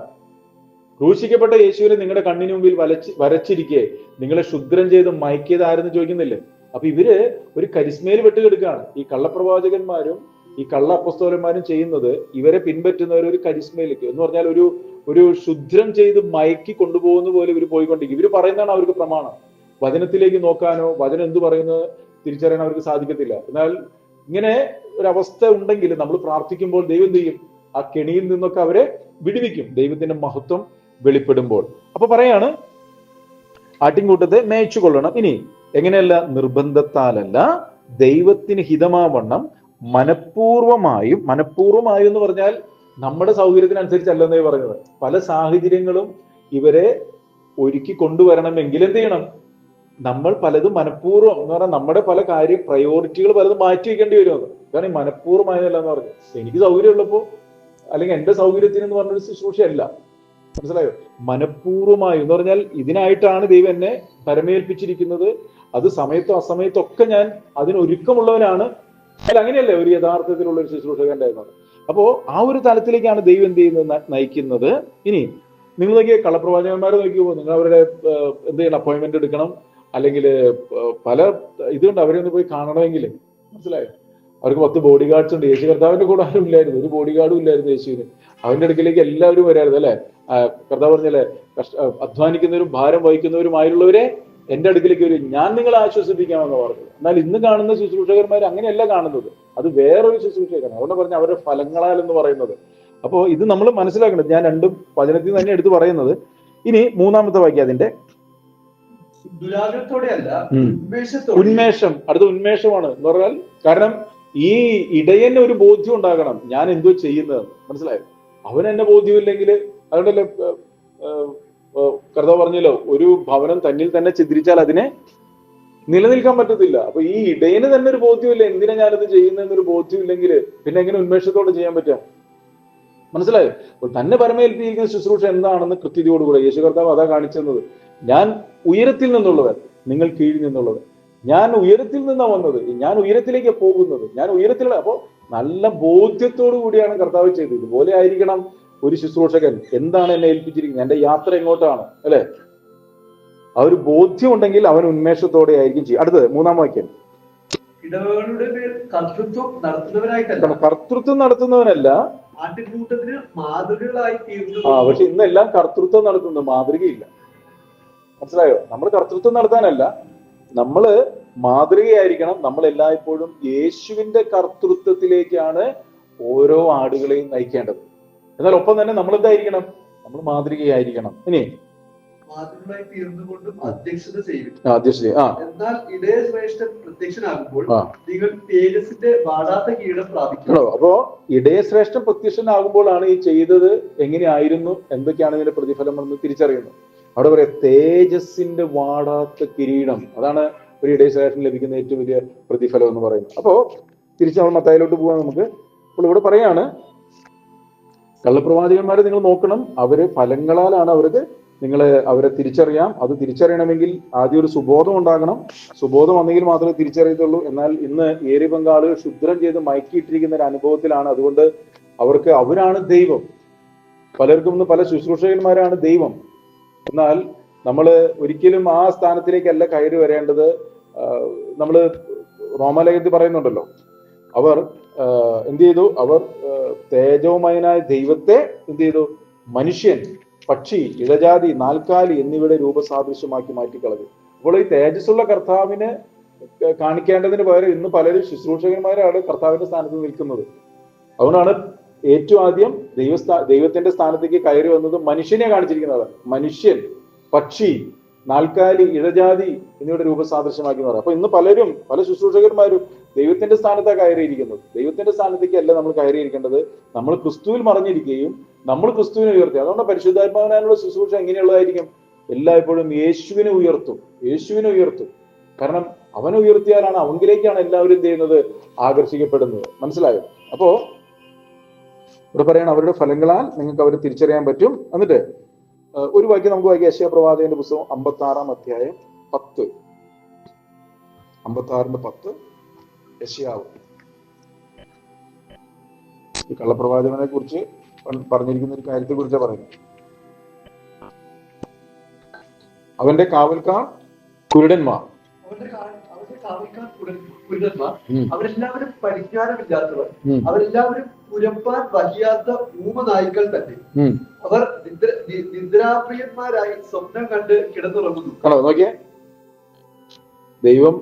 ക്രൂശിക്കപ്പെട്ട യേശുവിനെ നിങ്ങളുടെ കണ്ണിന് മുമ്പിൽ വരച്ചിരിക്കെ നിങ്ങളെ ക്ഷുദ്രം ചെയ്ത് മയക്കിയത് ആരെന്ന് ചോദിക്കുന്നില്ലേ? അപ്പൊ ഇവര് ഒരു കരിസ്മയിൽ വെട്ടുകെടുക്കുകയാണ്. ഈ കള്ളപ്രവാചകന്മാരും ഈ കള്ള അപ്പസ്തോലന്മാരും ചെയ്യുന്നത്, ഇവരെ പിൻപറ്റുന്നവർ ഒരു കരിസ്മയിലേക്ക് എന്ന് പറഞ്ഞാൽ ഒരു ക്ഷുദ്രം ചെയ്ത് മയക്കി കൊണ്ടുപോകുന്ന പോലെ ഇവർ പോയിക്കൊണ്ടിരിക്കും. ഇവർ പറയുന്നതാണ് അവർക്ക് പ്രമാണം. വചനത്തിലേക്ക് നോക്കാനോ വചനം എന്ത് പറയുന്നത് തിരിച്ചറിയാൻ അവർക്ക് സാധിക്കത്തില്ല. എന്നാൽ ഇങ്ങനെ ഒരു അവസ്ഥ ഉണ്ടെങ്കിൽ നമ്മൾ പ്രാർത്ഥിക്കുമ്പോൾ ദൈവം എന്ത് ചെയ്യും? ആ കെണിയിൽ നിന്നൊക്കെ അവരെ വിടുവിക്കും, ദൈവത്തിന്റെ മഹത്വം വെളിപ്പെടുമ്പോൾ. അപ്പൊ പറയാണ്, ആട്ടിൻകൂട്ടത്തെ മേയിച്ചു കൊള്ളണം. ഇനി എങ്ങനെയല്ല? നിർബന്ധത്താലല്ല, ദൈവത്തിന് ഹിതമാവണ്ണം മനഃപൂർവമായും എന്ന് പറഞ്ഞാൽ നമ്മുടെ സൗകര്യത്തിനനുസരിച്ചല്ലെന്നേ പറയുന്നത്. പല സാഹചര്യങ്ങളും ഇവരെ ഒരുക്കി കൊണ്ടുവരണമെങ്കിൽ എന്ത് ചെയ്യണം? നമ്മൾ പലതും മനഃപൂർവ്വം എന്ന് പറഞ്ഞാൽ നമ്മുടെ പല പ്രയോറിറ്റികൾ പലതും മാറ്റി വെക്കേണ്ടി വരുമെന്ന്. കാരണം ഈ മനഃപൂർവ്വമായതല്ല എന്ന് പറഞ്ഞു, എനിക്ക് സൗകര്യമുള്ളപ്പോ അല്ലെങ്കിൽ എന്റെ സൗകര്യത്തിന് എന്ന് പറഞ്ഞൊരു ശുശ്രൂഷയല്ല. മനസ്സിലായോ? മനഃപൂർവ്വമായി എന്ന് പറഞ്ഞാൽ ഇതിനായിട്ടാണ് ദൈവം എന്നെ പരമേൽപ്പിച്ചിരിക്കുന്നത്. അത് സമയത്തോ അസമയത്തോ ഒക്കെ ഞാൻ അതിനൊരുക്കമുള്ളവനാണ്. അല്ല, അങ്ങനെയല്ലേ ഒരു യഥാർത്ഥത്തിലുള്ള ഒരു ശുശ്രൂഷകന്റെ എന്നത്. അപ്പോ ആ ഒരു തലത്തിലേക്കാണ് ദൈവം എന്ത് ചെയ്യുന്നത്, നയിക്കുന്നത്. ഇനി നിങ്ങൾ നോക്കിയ കള്ളപ്രവാചകന്മാരെ നോക്കിയോ, നിങ്ങൾ അവരുടെ എന്ത് ചെയ്യണം? അപ്പോയിന്റ്മെന്റ് എടുക്കണം, അല്ലെങ്കിൽ പല ഇതുകൊണ്ട് അവരെ ഒന്ന് പോയി കാണണമെങ്കിൽ. മനസ്സിലായോ? അവർക്ക് 10 ബോഡി ഗാർഡ്സ് ഉണ്ട്. യേശു കർത്താവിന്റെ കൂടെ ആരും ഇല്ലായിരുന്നു, ഒരു ബോഡി ഗാർഡും ഇല്ലായിരുന്നു യേശുവിന്. അവന്റെ അടുക്കിലേക്ക് എല്ലാവരും വരായിരുന്നു. അല്ലെ? കർത്താവ് പറഞ്ഞല്ലേ, അധ്വാനിക്കുന്നവരും ഭാരം വഹിക്കുന്നവരുമായുള്ളവരെ എന്റെ അടുക്കിലേക്ക് വരും, ഞാൻ നിങ്ങളെ ആശ്വസിപ്പിക്കാമെന്ന് പറഞ്ഞു. എന്നാൽ ഇന്ന് കാണുന്ന ശുശ്രൂഷകന്മാർ അങ്ങനെയല്ല കാണുന്നത്, അത് വേറൊരു ശുശ്രൂഷകരാണ്. അതുകൊണ്ട് പറഞ്ഞ അവരുടെ ഫലങ്ങളാൽ എന്ന് പറയുന്നത്. അപ്പോ ഇത് നമ്മൾ മനസ്സിലാക്കേണ്ടത്. ഞാൻ രണ്ടും വചനത്തിൽ തന്നെ എടുത്ത് പറയുന്നത്. ഇനി 3-ാമത്തെ വാക്യം അതിന്റെ ദുരാഗ്രഹത്തോടെയല്ല, ഉന്മേഷം. അടുത്ത ഉന്മേഷമാണ് എന്ന് പറഞ്ഞാൽ, കാരണം ഈ ഇടയന് ഒരു ബോധ്യം ഉണ്ടാകണം, ഞാൻ എന്തോ ചെയ്യുന്നതെന്ന്. മനസ്സിലായോ? അവൻ എന്നെ ബോധ്യമില്ലെങ്കിൽ, അതുകൊണ്ടല്ലേ കർത്താവ് പറഞ്ഞല്ലോ, ഒരു ഭവനം തന്നിൽ തന്നെ ചിത്രിച്ചാൽ അതിനെ നിലനിൽക്കാൻ പറ്റത്തില്ല. അപ്പൊ ഈ ഇടയന് തന്നെ ഒരു ബോധ്യമില്ല, എന്തിനാ ഞാനത് ചെയ്യുന്നതെന്നൊരു ബോധ്യമില്ലെങ്കിൽ പിന്നെ എങ്ങനെ ഉന്മേഷത്തോടെ ചെയ്യാൻ പറ്റാം? മനസ്സിലായോ? അപ്പോൾ തന്നെ പരമേൽപ്പിയിരിക്കുന്ന ശുശ്രൂഷ എന്താണെന്ന് കൃത്യതയോടുകൂടെ യേശു കർത്താവ് അതാ കാണിച്ചെന്നത്. ഞാൻ ഉയരത്തിൽ നിന്നുള്ളവൻ, നിങ്ങൾ കീഴിൽ നിന്നുള്ളവൻ. ഞാൻ ഉയരത്തിൽ നിന്നാണ് വന്നത്, ഞാൻ ഉയരത്തിലേക്ക് പോകുന്നത്, ഞാൻ ഉയരത്തിലുള്ള. അപ്പോ നല്ല ബോധ്യത്തോടു കൂടിയാണ് കർത്താവ് ചെയ്തത്. ഇതുപോലെ ആയിരിക്കണം ഒരു ശുശ്രൂഷകൻ. എന്താണ് എന്നെ ഏൽപ്പിച്ചിരിക്കുന്നത്, എന്റെ യാത്ര എങ്ങോട്ടാണ്, അല്ലെ? ആ ഒരു ബോധ്യം ഉണ്ടെങ്കിൽ അവൻ ഉന്മേഷത്തോടെ ആയിരിക്കും ചെയ്യും. അടുത്തത് 3-ാം വാക്യം. ഇടവകളുടെ മേൽ കർത്തൃത്വം നടത്തുന്നവനായിട്ടല്ല, കർത്തൃത്വം നടത്തുന്നവനല്ല, ആട്ടിൻകൂട്ടത്തിന് മാതൃകകളായി തീർന്നു. പക്ഷെ ഇന്നെല്ലാം കർത്തൃത്വം നടത്തുന്നു, മാതൃകയില്ല. മനസ്സിലായോ? നമ്മൾ കർത്തൃത്വം നടത്താനല്ല, നമ്മള് മാതൃകയായിരിക്കണം. നമ്മൾ എല്ലായ്പ്പോഴും യേശുവിന്റെ കർത്തൃത്വത്തിലേക്കാണ് ഓരോ ആടുകളെയും നയിക്കേണ്ടത്. എന്നാൽ ഒപ്പം തന്നെ നമ്മൾ എന്തായിരിക്കണം? നമ്മൾ മാതൃകയായിരിക്കണം. ഇനി മാതൃകകളായി തീർന്നുകൊണ്ടും അധ്യക്ഷത ചെയ്യും. എന്നാൽ ഇടയശ്രേഷ്ഠൻ പ്രത്യക്ഷനാകുമ്പോൾ നിങ്ങൾ തേജസ്സിന്റെ വാടാത്ത കിരീടം പ്രാപിക്കണം. അപ്പോ ഇടയശ്രേഷ്ഠൻ പ്രത്യക്ഷനാകുമ്പോഴാണ് ഈ ചെയ്തത് എങ്ങനെയായിരുന്നു, എന്തൊക്കെയാണ് ഇതിന്റെ പ്രതിഫലം എന്ന് തിരിച്ചറിയുന്നത്. അവിടെ പറയാം, തേജസ്സിന്റെ വാടാത്ത കിരീടം. അതാണ് ഒരു ഇടയശ്രേഷ്ഠന് ലഭിക്കുന്ന ഏറ്റവും വലിയ പ്രതിഫലം എന്ന് പറയുന്നത്. അപ്പോ തിരിച്ച് നമ്മൾ മത്തായിലോട്ട് പോകാൻ നമുക്ക്. അപ്പോൾ ഇവിടെ പറയാണ്, കള്ളപ്രവാചകന്മാരെ നിങ്ങൾ നോക്കണം, അവര് ഫലങ്ങളാലാണ് അവരെ തിരിച്ചറിയാം. അത് തിരിച്ചറിയണമെങ്കിൽ ആദ്യം ഒരു സുബോധം ഉണ്ടാകണം. സുബോധം വന്നെങ്കിൽ മാത്രമേ തിരിച്ചറിയത്തുള്ളൂ. എന്നാൽ ഇന്ന് ഏറിയ പങ്കാളുകൾ ക്ഷുദ്രം ചെയ്ത് മയക്കിയിട്ടിരിക്കുന്ന ഒരു അനുഭവത്തിലാണ്. അതുകൊണ്ട് അവരാണ് ദൈവം. പലർക്കും ഇന്ന് പല ശുശ്രൂഷകന്മാരാണ് ദൈവം. എന്നാൽ നമ്മൾ ഒരിക്കലും ആ സ്ഥാനത്തിലേക്കല്ല കയറി വരേണ്ടത്. നമ്മൾ റോമാലേഖനത്തിൽ പറയുന്നുണ്ടല്ലോ, അവർ എന്ത് ചെയ്തു? അവർ തേജോമയനായ ദൈവത്തെ എന്ത് ചെയ്തു? മനുഷ്യൻ, പക്ഷി, ഇഴജാതി, നാൽക്കാലി എന്നിവയുടെ രൂപസാദൃശ്യമാക്കി മാറ്റിക്കളഞ്ഞു. അപ്പോൾ ഈ തേജസ്സുള്ള കർത്താവിന് കാണിക്കേണ്ടതിന് പകരം ഇന്ന് പലരും ശുശ്രൂഷകന്മാരാണ് കർത്താവിന്റെ സ്ഥാനത്ത് നിൽക്കുന്നത്. അതുകൊണ്ടാണ് ഏറ്റവും ആദ്യം ദൈവത്തിന്റെ സ്ഥാനത്തേക്ക് കയറി വന്നത് മനുഷ്യനെ കാണിച്ചിരിക്കുന്നത്. മനുഷ്യൻ, പക്ഷി, നാൽക്കാലി, ഇഴജാതി എന്നിവയുടെ രൂപസാദൃശ്യമാക്കി എന്ന് പറയാം. അപ്പൊ ഇന്ന് പല ശുശ്രൂഷകന്മാരും ദൈവത്തിന്റെ സ്ഥാനത്താണ് കയറിയിരിക്കുന്നത്. ദൈവത്തിന്റെ സ്ഥാനത്തേക്ക് അല്ല നമ്മൾ കയറിയിരിക്കേണ്ടത്. നമ്മൾ ക്രിസ്തുവിൽ മറഞ്ഞിരിക്കുകയും നമ്മൾ ക്രിസ്തുവിനെ ഉയർത്തി. അതുകൊണ്ട് പരിശുദ്ധാത്മാവിനുള്ള ശുശ്രൂഷ എങ്ങനെയുള്ളതായിരിക്കും? എല്ലായ്പ്പോഴും യേശുവിനെ ഉയർത്തും. കാരണം അവനെ ഉയർത്തിയാലാണ്, അവങ്കിലേക്കാണ് എല്ലാവരും ചെയ്യുന്നത്, ആകർഷിക്കപ്പെടുന്നത്. മനസ്സിലായോ? അപ്പോ ഇവിടെ പറയണം, അവരുടെ ഫലങ്ങളാൽ നിങ്ങൾക്ക് അവരെ തിരിച്ചറിയാൻ പറ്റും. എന്നിട്ട് ഒരു വാക്യം നമുക്ക് വായിക്കാം. യെശയ്യാ പ്രവാചകന്റെ പുസ്തകം 56-ാം അധ്യായം 10. 56-10 യെശയ്യാവ്. ഈ കള്ളപ്രവാചകനെ കുറിച്ച് പറഞ്ഞിരിക്കുന്ന ഒരു കാര്യത്തെ കുറിച്ചാണ് പറയുന്നത്. അവന്റെ കാവൽക്കാർ കുരുടന്മാർ, അവരെല്ലാവരും പരിജ്ഞാനമില്ലാത്തവർ, അവരെല്ലാവരും പുരപ്പാൻ വഹിയാത്ത ഊമനായ്ക്കൾ തന്നെ. അവർ നിദ്രാപ്രിയന്മാരായി സ്വപ്നം കണ്ട് കിടന്നുറങ്ങുന്നു. നോക്കിയേ, ദൈവം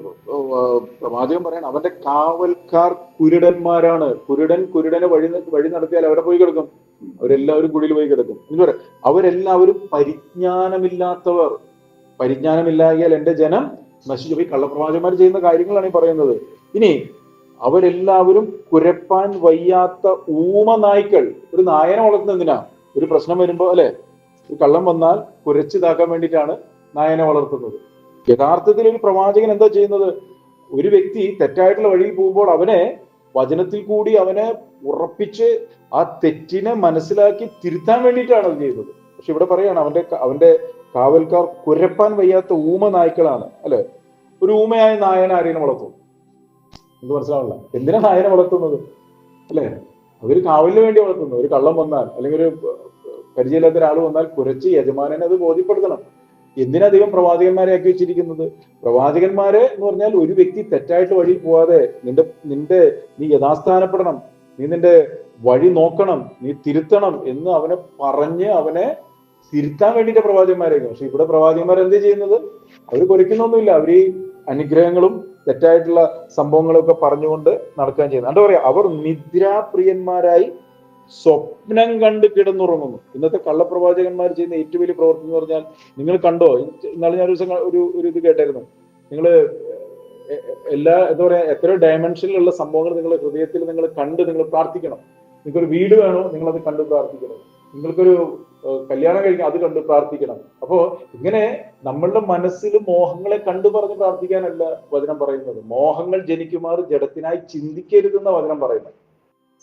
പ്രവാചകൻ പറയണം, അവന്റെ കാവൽക്കാർ കുരുടന്മാരാണ്. കുരുടനെ വഴി നടത്തിയാൽ അവിടെ പോയി കിടക്കും. അവരെല്ലാവരും കുഴിയിൽ പോയി കിടക്കും എന്ന് പറയാം. അവരെല്ലാവരും പരിജ്ഞാനമില്ലാത്തവർ. പരിജ്ഞാനമില്ലായാൽ എന്റെ ജനം നശിച്ചു. ഈ കള്ളപ്രവാചകന്മാർ ചെയ്യുന്ന കാര്യങ്ങളാണ് ഈ പറയുന്നത്. ഇനി അവരെല്ലാവരും കുരപ്പാൻ വയ്യാത്ത ഊമനായ്ക്കൾ. ഒരു നായനെ വളർത്തുന്നത് എന്തിനാ? ഒരു പ്രശ്നം വരുമ്പോ അല്ലെ, ഒരു കള്ളം വന്നാൽ കുരച്ചിതാക്കാൻ വേണ്ടിയിട്ടാണ് നായനെ വളർത്തുന്നത്. യഥാർത്ഥത്തിൽ ഒരു പ്രവാചകൻ എന്താ ചെയ്യുന്നത്? ഒരു വ്യക്തി തെറ്റായിട്ടുള്ള വഴിയിൽ പോകുമ്പോൾ അവനെ വചനത്തിൽ കൂടി അവനെ ഉറപ്പിച്ച് ആ തെറ്റിനെ മനസ്സിലാക്കി തിരുത്താൻ വേണ്ടിയിട്ടാണ് അത് ചെയ്യുന്നത്. പക്ഷെ ഇവിടെ പറയാണ് അവന്റെ കാവൽക്കാർ കുരപ്പാൻ വയ്യാത്ത ഊമനായ്ക്കളാണ്. അല്ലെ, ഒരു ഊമയായ നായനെ ആരെയും വളർത്തും? നമുക്ക് മനസ്സിലാവില്ല. എന്തിനാ നായനെ വളർത്തുന്നത്? അല്ലെ, അവര് കാവലിന് വേണ്ടി വളർത്തുന്നു. ഒരു കള്ളം വന്നാൽ അല്ലെങ്കിൽ ഒരു പരിചയമില്ലാത്ത ഒരാൾ വന്നാൽ കുരച്ച് യജമാനനെ അത് ബോധ്യപ്പെടുത്തണം. എന്തിനധികം പ്രവാചകന്മാരെ ആക്കി വെച്ചിരിക്കുന്നത്? പ്രവാചകന്മാരെ എന്ന് പറഞ്ഞാൽ ഒരു വ്യക്തി തെറ്റായിട്ട് വഴി പോവാതെ നീ യഥാസ്ഥാനപ്പെടണം, നീ നിന്റെ വഴി നോക്കണം, നീ തിരുത്തണം എന്ന് അവനെ പറഞ്ഞ് അവനെ തിരുത്താൻ വേണ്ടിയിട്ട് പ്രവാചകന്മാരായിരിക്കും. പക്ഷെ ഇവിടെ പ്രവാചകന്മാർ എന്ത് ചെയ്യുന്നത്? അവർ കുരയ്ക്കുന്നൊന്നുമില്ല. അവര് അനുഗ്രഹങ്ങളും തെറ്റായിട്ടുള്ള സംഭവങ്ങളൊക്കെ പറഞ്ഞുകൊണ്ട് നടക്കുകയും ചെയ്യുന്നത്. എന്താ പറയാ, അവർ നിദ്രാപ്രിയന്മാരായി സ്വപ്നം കണ്ട് കിടന്നുറങ്ങുന്നു. ഇന്നത്തെ കള്ളപ്രവാചകന്മാർ ചെയ്യുന്ന ഏറ്റവും വലിയ പ്രവർത്തനം എന്ന് പറഞ്ഞാൽ, നിങ്ങൾ കണ്ടോ, ഇന്നാളെ ഞാൻ ഒരു ഇത് കേട്ടായിരുന്നു. നിങ്ങൾ എന്താ പറയാ, എത്രയോ ഡയമെൻഷനിലുള്ള സംഭവങ്ങൾ നിങ്ങളുടെ ഹൃദയത്തിൽ നിങ്ങൾ പ്രാർത്ഥിക്കണം. നിങ്ങൾക്കൊരു വീട് വേണോ, നിങ്ങളത് കണ്ട് പ്രാർത്ഥിക്കണം. നിങ്ങൾക്കൊരു കല്യാണം കഴിക്കണം, അത് കണ്ട് പ്രാർത്ഥിക്കണം. അപ്പോ ഇങ്ങനെ നമ്മളുടെ മനസ്സിൽ മോഹങ്ങളെ കണ്ടു പറഞ്ഞ് പ്രാർത്ഥിക്കാനല്ല വചനം പറയുന്നത്. മോഹങ്ങൾ ജനിക്കുമാർ ജഡത്തിനായി ചിന്തിക്കരുതെന്ന വചനം പറയുന്നത്.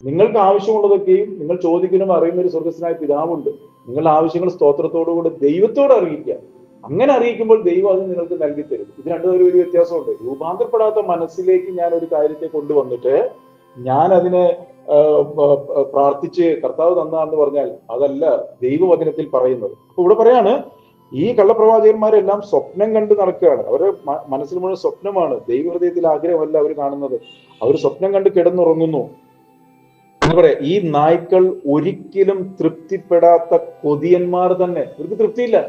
നിങ്ങൾക്ക് ആവശ്യമുള്ളതൊക്കെയും നിങ്ങൾ ചോദിക്കണം, അറിയുന്ന ഒരു സ്വർഗസ്ഥനായ പിതാവുണ്ട്. നിങ്ങളുടെ ആവശ്യങ്ങൾ സ്തോത്രത്തോടുകൂടി ദൈവത്തോട് അറിയിക്കുക. അങ്ങനെ അറിയിക്കുമ്പോൾ ദൈവം അത് നിങ്ങൾക്ക് നൽകി തരും. ഇത് രണ്ടും ഒരു വ്യത്യാസമുണ്ട്. രൂപാന്തരപ്പെടാത്ത മനസ്സിലേക്ക് ഞാൻ ഒരു കാര്യത്തെ കൊണ്ടുവന്നിട്ട് ഞാൻ അതിനെ പ്രാർത്ഥിച്ച് കർത്താവ് തന്നാന്ന് പറഞ്ഞാൽ അതല്ല ദൈവവചനത്തിൽ പറയുന്നത്. അപ്പൊ ഇവിടെ പറയാണ്, ഈ കള്ളപ്രവാചകന്മാരെല്ലാം സ്വപ്നം കണ്ട് നടക്കുകയാണ്. അവരുടെ മനസ്സിൽ മുഴുവൻ സ്വപ്നമാണ്. ദൈവഹൃദയത്തിൽ ആഗ്രഹമല്ല അവർ കാണുന്നത്. അവർ സ്വപ്നം കണ്ട് കിടന്നുറങ്ങുന്നു. എന്താ പറയാ, ഈ നായ്ക്കൾ ഒരിക്കലും തൃപ്തിപ്പെടാത്ത കൊതിയന്മാർ തന്നെ. ഇവർക്ക് തൃപ്തിയില്ല.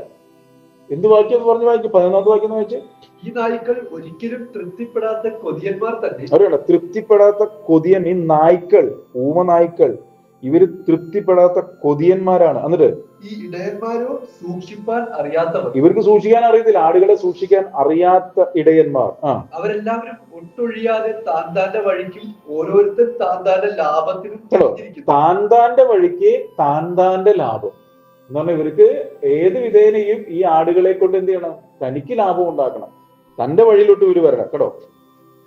എന്ത് വാക്യം പറഞ്ഞു വായിക്കും? 11ാമത്തെ വാക്യം വായിച്ച്. ഈ നായ്ക്കൾ ഒരിക്കലും തൃപ്തിപ്പെടാത്ത കൊതിയന്മാർ തന്നെ. അറിയണ്ട, തൃപ്തിപ്പെടാത്ത കൊതിയൻ. ഈ നായ്ക്കൾ, ഊമനായ്ക്കൾ, ഇവര് തൃപ്തിപ്പെടാത്ത കൊതിയന്മാരാണ്. എന്നിട്ട് ഈ ഇടയന്മാരോ സൂക്ഷിപ്പാൻ അറിയാത്തവർ. ഇവർക്ക് സൂക്ഷിക്കാൻ അറിയത്തില്ല. ആടുകളെ സൂക്ഷിക്കാൻ അറിയാത്ത ഇടയന്മാർ. അവരെല്ലാവരും ഒട്ടൊഴിയാതെ താന്താന്റെ വഴിക്കും ഓരോരുത്തർ താന്താന്റെ ലാഭത്തിനും താന്താന്റെ വഴിക്ക് താന്താന്റെ ലാഭം എന്ന് പറഞ്ഞാൽ, ഇവർക്ക് ഏത് വിധേനയും ഈ ആടുകളെ കൊണ്ട് എന്ത് ചെയ്യണം? തനിക്ക് ലാഭം ഉണ്ടാക്കണം. തന്റെ വഴിയിലോട്ട് ഇവര് വരണം കേട്ടോ.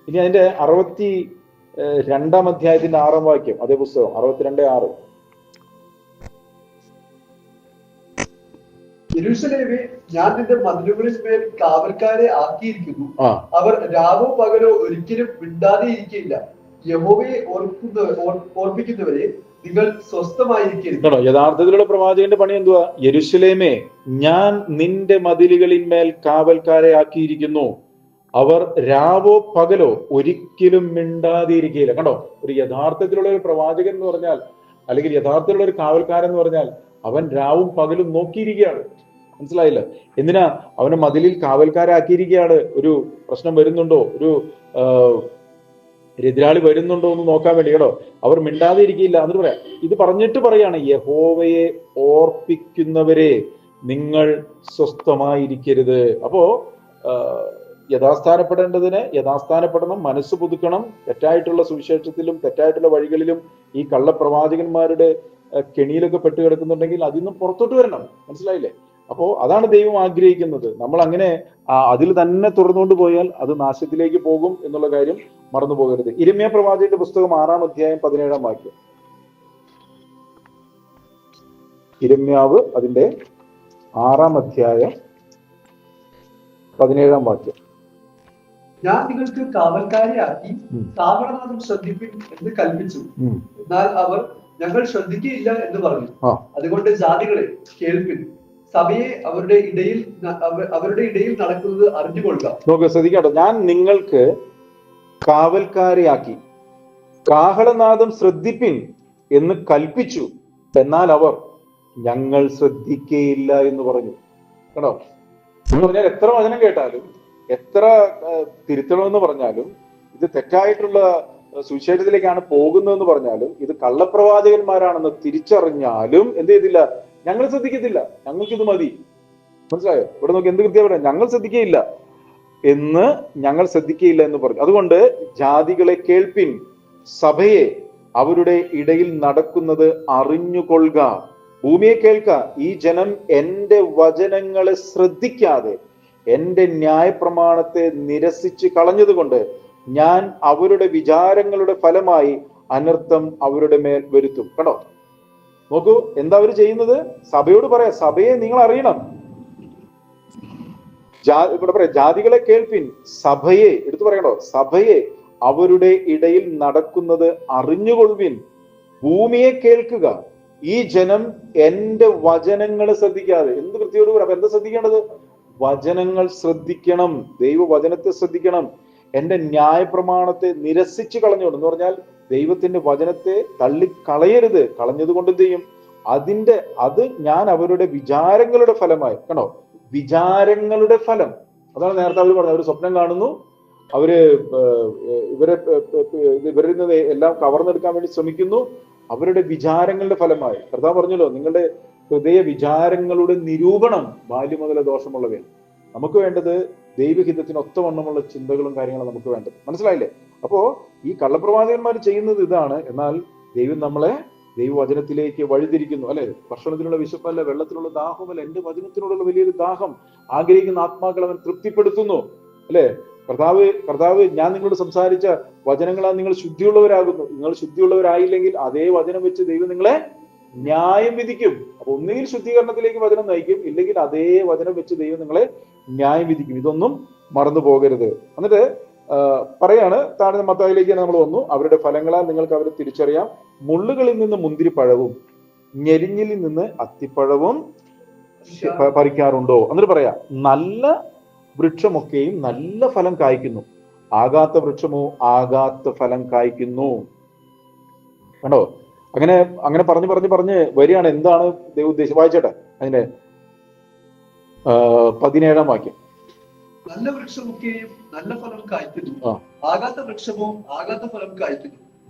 ഇനി അതിന്റെ 62-ാം അധ്യായത്തിന്റെ 6-ാം വാക്യം, അതേ പുസ്തകം 62:6. യെരൂശലേമേ, ഞാൻ നിന്റെ മതിലുകളിൽ മേൽ കാവൽക്കാരെ ആക്കിയിരിക്കുന്നു. അവർ രാവോ പകലോ ഒരിക്കലും മിണ്ടാതെ ഇരിക്കില്ല. യഹോവയെ ഓർപ്പിക്കുന്നവരെ നിങ്ങൾ സ്വസ്ഥമായിരിക്കരുത്. യഥാർത്ഥത്തിലുള്ള പ്രവാചകന്റെ പണി എന്തുവാ? യെരൂശലേമേ, ഞാൻ നിന്റെ മതിലുകളിന്മേൽ കാവൽക്കാരെ ആക്കിയിരിക്കുന്നു. അവർ രാവോ പകലോ ഒരിക്കലും മിണ്ടാതിരിക്കുകയില്ല. കണ്ടോ, ഒരു യഥാർത്ഥത്തിലുള്ള ഒരു പ്രവാചകൻ എന്ന് പറഞ്ഞാൽ, അല്ലെങ്കിൽ യഥാർത്ഥത്തിലുള്ള ഒരു കാവൽക്കാരൻ എന്ന് പറഞ്ഞാൽ, അവൻ രാവും പകലും നോക്കിയിരിക്കുകയാണ്. മനസ്സിലായില്ല? എന്തിനാ? അവനെ മതിലിൽ കാവൽക്കാരാക്കിയിരിക്കുകയാണ്. ഒരു പ്രശ്നം വരുന്നുണ്ടോ, ഒരു എതിരാളി വരുന്നുണ്ടോ എന്ന് നോക്കാൻ വേണ്ടി കേട്ടോ. അവർ മിണ്ടാതെ ഇരിക്കില്ല. എന്നിട്ട് പറയാം, ഇത് പറഞ്ഞിട്ട് പറയാണ്, യഹോവയെ ഓർപ്പിക്കുന്നവരെ നിങ്ങൾ സ്വസ്ഥമായിരിക്കരുത്. അപ്പോ യഥാസ്ഥാനപ്പെടേണ്ടതിന് യഥാസ്ഥാനപ്പെടണം, മനസ്സ് പുതുക്കണം. തെറ്റായിട്ടുള്ള സുവിശേഷത്തിലും തെറ്റായിട്ടുള്ള വഴികളിലും ഈ കള്ളപ്രവാചകന്മാരുടെ കെണിയിലൊക്കെ പെട്ടുകിടക്കുന്നുണ്ടെങ്കിൽ അതിൽ നിന്ന് പുറത്തോട്ട് വരണം. മനസ്സിലായില്ലേ? അപ്പോ അതാണ് ദൈവം ആഗ്രഹിക്കുന്നത്. നമ്മൾ അങ്ങനെ അതിൽ തന്നെ തുറന്നുകൊണ്ട് പോയാൽ അത് നാശത്തിലേക്ക് പോകും എന്നുള്ള കാര്യം മറന്നു പോകരുത്. യിരെമ്യാ പ്രവാചകന്റെ പുസ്തകം 6-ാം അധ്യായം 17-ാം വാക്യം. യിരെമ്യാവ് അതിന്റെ 6-ാം അധ്യായം 17-ാം വാക്യം. ഞാൻ നിങ്ങൾക്ക് കാവൽക്കാരെ ആക്കി കാവളനാഥം ശ്രദ്ധിപ്പിൻ എന്ന് കൽപ്പിച്ചു, എന്നാൽ അവർ ഞങ്ങൾ ശ്രദ്ധിക്കുകയില്ല എന്ന് പറഞ്ഞു. അതുകൊണ്ട് ജാതികളെ കേൾപ്പിൻ, സഭയെ അവരുടെ ഇടയിൽ നടക്കുന്നത് അറിഞ്ഞുകൊള്ളുക. നോക്കുക, ശ്രദ്ധിക്കാട്ടോ. ഞാൻ നിങ്ങൾക്ക് കാവൽക്കാരെയാക്കി കാഹളനാദം ശ്രദ്ധിപ്പിൻ എന്ന് കൽപ്പിച്ചു, എന്നാൽ അവർ ഞങ്ങൾ ശ്രദ്ധിക്കുകയില്ല എന്ന് പറഞ്ഞു. കേട്ടോ? എന്ന് പറഞ്ഞാൽ എത്ര വചനം കേട്ടാലും എത്ര തിരുത്തണമെന്ന് പറഞ്ഞാലും ഇത് തെറ്റായിട്ടുള്ള സുവിശേഷത്തിലേക്കാണ് പോകുന്നതെന്ന് പറഞ്ഞാലും ഇത് കള്ളപ്രവാചകന്മാരാണെന്ന് തിരിച്ചറിഞ്ഞാലും എന്ത് ചെയ്തില്ല? ഞങ്ങൾ ശ്രദ്ധിക്കത്തില്ല, ഞങ്ങൾക്കിത് മതി. മനസ്സിലായോ? ഇവിടെ നോക്കി എന്ത് കൃത്യം പറയാം, ഞങ്ങൾ ശ്രദ്ധിക്കുകയില്ല എന്ന് പറഞ്ഞു. അതുകൊണ്ട് ജാതികളെ കേൾപ്പിൻ, സഭയെ അവരുടെ ഇടയിൽ നടക്കുന്നത് അറിഞ്ഞുകൊള്ളുക. ഭൂമിയെ കേൾക്ക, ഈ ജനം എന്റെ വചനങ്ങളെ ശ്രദ്ധിക്കാതെ എന്റെ ന്യായപ്രമാണത്തെ നിരസിച്ച് കളഞ്ഞതുകൊണ്ട് ഞാൻ അവരുടെ വിചാരങ്ങളുടെ ഫലമായി അനർത്ഥം അവരുടെ മേൽ വരുത്തും. കേട്ടോ? നോക്കൂ, എന്താ അവർ ചെയ്യുന്നത്? സഭയോട് പറയാം, സഭയെ നിങ്ങൾ അറിയണം. ഇവിടെ പറയാം, ജാതികളെ കേൾപ്പിൻ, സഭയെ എടുത്തു പറയണോ, സഭയെ അവരുടെ ഇടയിൽ നടക്കുന്നത് അറിഞ്ഞുകൊള്ളുവിൻ. ഭൂമിയെ കേൾക്കുക, ഈ ജനം എന്റെ വചനങ്ങളെ ശ്രദ്ധിക്കാതെ. എന്ത് കൃത്യയോട് പറയാം? അപ്പൊ എന്താ ശ്രദ്ധിക്കേണ്ടത്? വചനങ്ങൾ ശ്രദ്ധിക്കണം, ദൈവവചനത്തെ ശ്രദ്ധിക്കണം. എന്റെ ന്യായപ്രമാണത്തെ നിരസിച്ച് കളഞ്ഞോണ്ട് എന്ന് പറഞ്ഞാൽ ദൈവത്തിന്റെ വചനത്തെ തള്ളിക്കളയരുത്. കളഞ്ഞത് കൊണ്ട് എന്ത് ചെയ്യും? അത് ഞാൻ അവരുടെ വിചാരങ്ങളുടെ ഫലമായി. കണ്ടോ? വിചാരങ്ങളുടെ ഫലം. അതാണ് നേരത്തെ അവർ പറഞ്ഞത്. അവർ സ്വപ്നം കാണുന്നു, ഇവരിൽ നിന്ന് എല്ലാം കവർന്നെടുക്കാൻ വേണ്ടി ശ്രമിക്കുന്നു. അവരുടെ വിചാരങ്ങളുടെ ഫലമായി. കർത്താവ് പറഞ്ഞല്ലോ, നിങ്ങളുടെ ഹൃദയ വിചാരങ്ങളുടെ നിരൂപണം ബാല്യമുതല ദോഷമുള്ളവയാണ്. നമുക്ക് വേണ്ടത് ദൈവഹിതത്തിന് ഒത്തവണ്ണമുള്ള ചിന്തകളും കാര്യങ്ങളും നമുക്ക് വേണ്ടത്. മനസ്സിലായില്ലേ? അപ്പോ ഈ കള്ളപ്രവാചകന്മാർ ചെയ്യുന്നത് ഇതാണ്. എന്നാൽ ദൈവം നമ്മളെ ദൈവവചനത്തിലേക്ക് വഴിതിരിക്കുന്നു. അല്ലെ? ഭക്ഷണത്തിനുള്ള വിശപ്പല്ല, വെള്ളത്തിനുള്ള ദാഹമല്ല, എന്റെ വചനത്തിനുള്ള വലിയൊരു ദാഹം ആഗ്രഹിക്കുന്ന ആത്മാക്കൾ അവൻ തൃപ്തിപ്പെടുത്തുന്നു. അല്ലെ? കർത്താവ് ഞാൻ നിങ്ങളോട് സംസാരിച്ച വചനങ്ങളാൽ നിങ്ങൾ ശുദ്ധിയുള്ളവരാകുന്നു. നിങ്ങൾ ശുദ്ധിയുള്ളവരായില്ലെങ്കിൽ അതേ വചനം വെച്ച് ദൈവം നിങ്ങളെ ന്യായം വിധിക്കും. അപ്പൊ ഒന്നുകിൽ ശുദ്ധീകരണത്തിലേക്ക് വചനം നയിക്കും, ഇല്ലെങ്കിൽ അതേ വചനം വെച്ച് ദൈവം നിങ്ങളെ ന്യായം വിധിക്കും. ഇതൊന്നും മറന്നു പോകരുത്. എന്നിട്ട് പറയാണ്, താഴെ മത്തായിലേക്ക് നമ്മൾ വന്നു. അവരുടെ ഫലങ്ങളാൽ നിങ്ങൾക്ക് അവരെ തിരിച്ചറിയാം. മുള്ളുകളിൽ നിന്ന് മുന്തിരിപ്പഴവും ഞെരിഞ്ഞിൽ നിന്ന് അത്തിപ്പഴവും പറിക്കാറുണ്ടോ? എന്നിട്ട് പറയാ, നല്ല വൃക്ഷമൊക്കെയും നല്ല ഫലം കായ്ക്കുന്നു, ആകാത്ത വൃക്ഷമോ ആകാത്ത ഫലം കായ്ക്കുന്നു. കണ്ടോ? അങ്ങനെ പറഞ്ഞ് വരികയാണ്. എന്താണ് ദൈവ ഉദ്ദേശം? വായിച്ചോട്ടെ അതിന്റെ 17-ാം വാക്യം. നല്ല വൃക്ഷമൊക്കെയും നല്ല ഫലം കായ്ക്കുന്നു, ആകാത്ത വൃക്ഷമോ ആകാത്ത ഫലം കായ്ക്കുന്നു.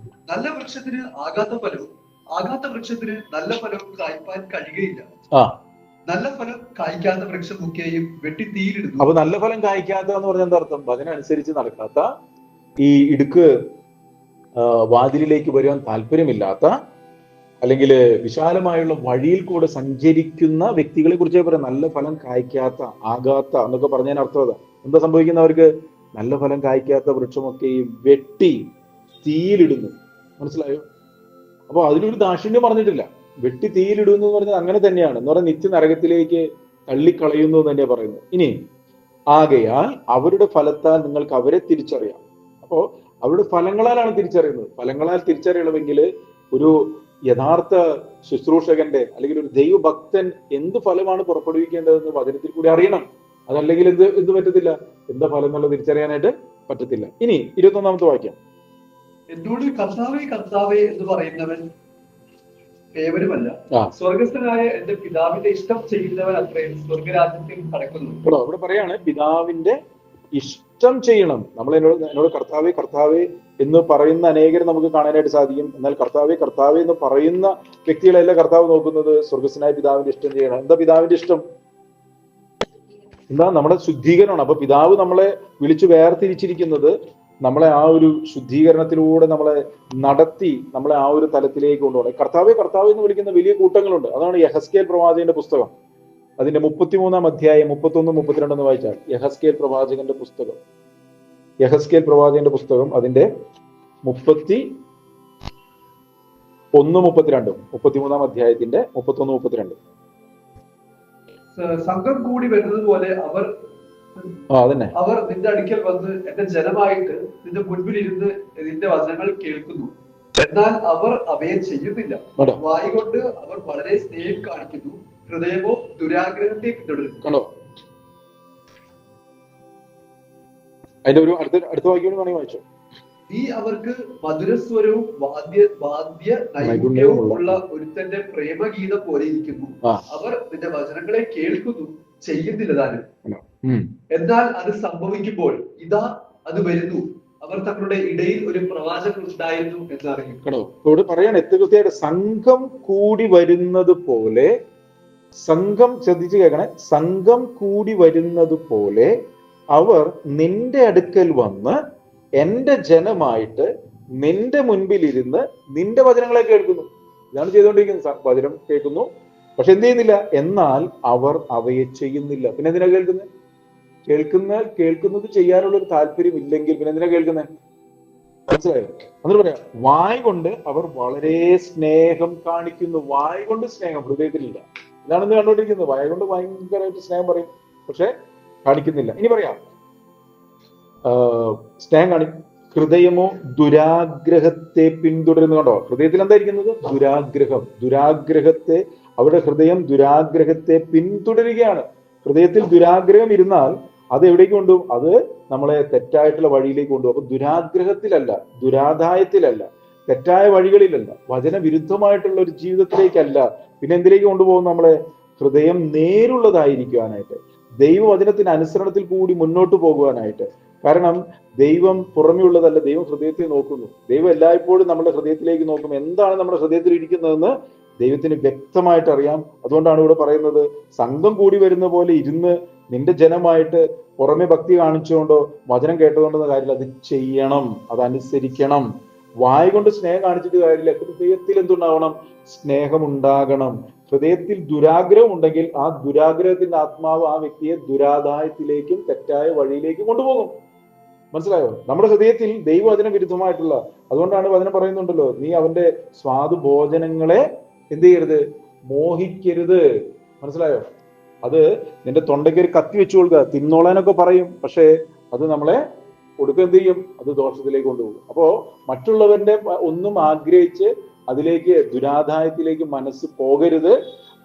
നല്ല വൃക്ഷത്തിന് ആകാത്ത ഫലവും ആകാത്ത വൃക്ഷത്തിന് നല്ല ഫലവും കായ്പാൻ കഴിയുകയില്ല. നല്ല ഫലം കായ്ക്കാത്ത വൃക്ഷമൊക്കെയും വെട്ടി തീയിലിടുന്നു. അപ്പൊ നല്ല ഫലം കായ്ക്കാത്ത എന്ന് പറഞ്ഞാൽ എന്താ അർത്ഥം? അതിനനുസരിച്ച് നടക്കാത്ത, ഈ ഇടുക്ക് വാതിലിലേക്ക് വരുവാൻ താല്പര്യമില്ലാത്ത, അല്ലെങ്കിൽ വിശാലമായുള്ള വഴിയിൽ കൂടെ സഞ്ചരിക്കുന്ന വ്യക്തികളെ കുറിച്ച് പറയാം. നല്ല ഫലം കായ്ക്കാത്ത, ആകാത്ത എന്നൊക്കെ പറഞ്ഞതിന് അർത്ഥം അതാ. എന്താ സംഭവിക്കുന്നവർക്ക്? നല്ല ഫലം കായ്ക്കാത്ത വൃക്ഷമൊക്കെയും വെട്ടി തീയിലിടുന്നു. മനസ്സിലായോ? അപ്പൊ അതിലൊരു ദാക്ഷിണ്യം പറഞ്ഞിട്ടില്ല. വെട്ടി തീയിലിടുന്നു എന്ന് പറഞ്ഞാൽ അങ്ങനെ തന്നെയാണ്. എന്ന് പറഞ്ഞാൽ നിത്യ നരകത്തിലേക്ക് തള്ളിക്കളയുന്നു എന്ന് തന്നെയാണ് പറയുന്നത്. ഇനി ആകയാൽ അവരുടെ ഫലത്താൽ നിങ്ങൾക്ക് അവരെ തിരിച്ചറിയാം. അപ്പോ അവരുടെ ഫലങ്ങളാലാണ് തിരിച്ചറിയുന്നത്. ഫലങ്ങളാൽ തിരിച്ചറിയണമെങ്കിൽ ഒരു യഥാർത്ഥ ശുശ്രൂഷകന്റെ അല്ലെങ്കിൽ ഒരു ദൈവഭക്തൻ എന്ത് ഫലമാണ് പുറപ്പെടുവിക്കേണ്ടതെന്ന് വചനത്തിൽ കൂടി അറിയണം. അതല്ലെങ്കിൽ എന്ത് പറ്റത്തില്ല? എന്താ ഫലം എന്നുള്ളത് തിരിച്ചറിയാനായിട്ട് പറ്റത്തില്ല. ഇനി 21-ാമത്തെ വാക്യം. എന്നോട് കർത്താവേ കർത്താവേ എന്ന് പറയുന്നവൻ കേവലമല്ല, സ്വർഗസ്ഥനായ എന്റെ പിതാവിന്റെ ഇഷ്ടം ചെയ്യുന്നവൻ അത്രയും സ്വർഗരാജ്യത്തിൽ കടക്കുന്നു. ഇവിടെ പറയാണ് പിതാവിന്റെ ഇഷ്ടം ചെയ്യണം. നമ്മൾ എന്നോട് കർത്താവേ കർത്താവേ എന്ന് പറയുന്ന അനേകരെ നമുക്ക് കാണാനായിട്ട് സാധിക്കും. എന്നാൽ കർത്താവേ കർത്താവേ എന്ന് പറയുന്ന വ്യക്തികളെല്ലാം കർത്താവ് നോക്കുന്നത് സ്വർഗസ്വനായ പിതാവിന്റെ ഇഷ്ടം ചെയ്യണം. എന്താ പിതാവിന്റെ ഇഷ്ടം? എന്താ? നമ്മുടെ ശുദ്ധീകരണമാണ്. അപ്പൊ പിതാവ് നമ്മളെ വിളിച്ചു വേർതിരിച്ചിരിക്കുന്നത് നമ്മളെ ആ ഒരു ശുദ്ധീകരണത്തിലൂടെ നമ്മളെ നടത്തി നമ്മളെ ആ ഒരു തലത്തിലേക്ക് കൊണ്ടുപോകണം. കർത്താവെ കർത്താവ് എന്ന് വിളിക്കുന്ന വലിയ കൂട്ടങ്ങളുണ്ട്. അതാണ് യഹസ്കേൽ പ്രവാചകന്റെ പുസ്തകം. അതിന്റെ 33-ാം അധ്യായം 31, 32 എന്ന് വായിച്ചാൽ യഹസ്കേൽ പ്രവാചകന്റെ പുസ്തകം. യഹസ്കേൽ പ്രവാചകന്റെ പുസ്തകം അതിന്റെ 31, 32, 33-ാം അധ്യായത്തിന്റെ 31, 32. സംഘം കൂടി വരുന്നത് പോലെ അവർ നിന്റെ അടുക്കൽ വന്ന് എന്റെ ജനമായിട്ട് നിന്റെ മുൻപിൽ ഇരുന്ന് നിന്റെ വചനങ്ങൾ കേൾക്കുന്നു. എന്നാൽ അവർ അവയെ ചെയ്യുന്നില്ല. വായികൊണ്ട് അവർ വളരെ സ്നേഹം കാണിക്കുന്നു, ഹൃദയമോ ദുരാഗ്രഹത്തെ പിന്തുടരുന്നു. അതിന്റെ ഒരു അടുത്ത വാക്യം വായിച്ചോ. നീ അവർക്ക് മധുരസ്വരവും വാദ്യ നൈപുണ്യവും ഉള്ള ഒരുത്തന്റെ പ്രേമഗീതം പോലെ ഇരിക്കുന്നു. അവർ നിന്റെ വചനങ്ങളെ കേൾക്കുന്നു, ചെയ്യുന്നില്ല താനും. എന്നാൽ അത് സംഭവിക്കുമ്പോൾ ഇതാ അത് വരുന്നു, അവർ തങ്ങളുടെ ഇടയിൽ ഒരു പ്രവാചകൻ ഉണ്ടായിരുന്നു എന്നറിയും. ഇവിടെ പറയാണ് കൃത്യമായിട്ട് സംഘം കൂടി വരുന്നത് പോലെ, സംഘം ശ്രദ്ധിച്ചു കേൾക്കണേ, സംഘം കൂടി വരുന്നത് പോലെ അവർ നിന്റെ അടുക്കൽ വന്ന് എന്റെ ജനമായിട്ട് നിന്റെ മുൻപിൽ ഇരുന്ന് നിന്റെ വചനങ്ങളെ കേൾക്കുന്നു. ഇതാണ് ചെയ്തുകൊണ്ടിരിക്കുന്നത്. വചനം കേൾക്കുന്നു, പക്ഷെ എന്ത് ചെയ്യുന്നില്ല. എന്നാൽ അവർ അവയെ ചെയ്യുന്നില്ല. പിന്നെ എന്തിനാ കേൾക്കുന്നത്? കേൾക്കുന്നത് ചെയ്യാനുള്ള ഒരു താല്പര്യം ഇല്ലെങ്കിൽ പിന്നെ എന്തിനാ കേൾക്കുന്നത്? മനസ്സിലായോ? എന്നിട്ട് പറയാം, വായ് കൊണ്ട് അവർ വളരെ സ്നേഹം കാണിക്കുന്നു. വായ് കൊണ്ട് സ്നേഹം ഹൃദയത്തിലില്ല. ഇതാണെന്ന് കണ്ടുകൊണ്ടിരിക്കുന്നത്. വായ കൊണ്ട് ഭയങ്കരമായിട്ട് സ്നേഹം പറയും, പക്ഷെ കാണിക്കുന്നില്ല. ഇനി പറയാം, സ്നേഹം ഹൃദയമോ ദുരാഗ്രഹത്തെ പിന്തുടരുന്നു. കണ്ടോ? ഹൃദയത്തിൽ എന്തായിരിക്കുന്നത്? ദുരാഗ്രഹത്തെ അവിടെ ഹൃദയം ദുരാഗ്രഹത്തെ പിന്തുടരുകയാണ്. ഹൃദയത്തിൽ ദുരാഗ്രഹം ഇരുന്നാൽ അത് എവിടേക്ക് കൊണ്ടുപോകും? അത് നമ്മളെ തെറ്റായിട്ടുള്ള വഴിയിലേക്ക് കൊണ്ടുപോകും. അപ്പൊ ദുരാഗ്രഹത്തിലല്ല, ദുരാദായത്തിലല്ല, തെറ്റായ വഴികളിലല്ല, വചനവിരുദ്ധമായിട്ടുള്ള ഒരു ജീവിതത്തിലേക്കല്ല. പിന്നെ എന്തിലേക്ക് കൊണ്ടുപോകും നമ്മളെ? ഹൃദയം നേരുള്ളതായിരിക്കുവാനായിട്ട്, ദൈവവചനത്തിന് അനുസരണത്തിൽ കൂടി മുന്നോട്ട് പോകുവാനായിട്ട്. കാരണം ദൈവം പുറമേ ഉള്ളതല്ല, ദൈവം ഹൃദയത്തെ നോക്കുന്നു. ദൈവം എല്ലായ്പ്പോഴും നമ്മുടെ ഹൃദയത്തിലേക്ക് നോക്കും. എന്താണ് നമ്മുടെ ഹൃദയത്തിൽ ഇരിക്കുന്നതെന്ന് ദൈവത്തിന് വ്യക്തമായിട്ട് അറിയാം. അതുകൊണ്ടാണ് ഇവിടെ പറയുന്നത്, സംഘം കൂടി വരുന്ന പോലെ ഇരുന്ന് നിന്റെ ജനമായിട്ട് പുറമെ ഭക്തി കാണിച്ചുകൊണ്ടോ വചനം കേട്ടതുകൊണ്ടെന്ന കാര്യമില്ല. അത് ചെയ്യണം, അതനുസരിക്കണം. വായ കൊണ്ട് സ്നേഹം കാണിച്ചിട്ട് കാര്യമില്ല. ഹൃദയത്തിൽ എന്തുണ്ടാവണം? സ്നേഹം ഉണ്ടാകണം. ഹൃദയത്തിൽ ദുരാഗ്രഹം ഉണ്ടെങ്കിൽ ആ ദുരാഗ്രഹത്തിന്റെ ആത്മാവ് ആ വ്യക്തിയെ ദുരാദായത്തിലേക്കും തെറ്റായ വഴിയിലേക്കും കൊണ്ടുപോകും. മനസ്സിലായോ? നമ്മുടെ ഹൃദയത്തിൽ ദൈവവചന വിരുദ്ധമായിട്ടുള്ള, അതുകൊണ്ടാണ് വചനം പറയുന്നുണ്ടല്ലോ, നീ അവന്റെ സ്വാദുഭോജനങ്ങളെ എന്ത് ചെയ്യരുത്? മോഹിക്കരുത്. മനസ്സിലായോ? അത് നിന്റെ തൊണ്ടയ്ക്ക് ഒരു കത്തി വെച്ചു കൊടുക്കുക. തിന്നോളാനൊക്കെ പറയും, പക്ഷേ അത് നമ്മളെ കൊടുക്കുക എന്ത് ചെയ്യും? അത് ദോഷത്തിലേക്ക് കൊണ്ടുപോകും. അപ്പോ മറ്റുള്ളവന്റെ ഒന്നും ആഗ്രഹിച്ച് അതിലേക്ക് ദുരാദായത്തിലേക്ക് മനസ്സ് പോകരുത്.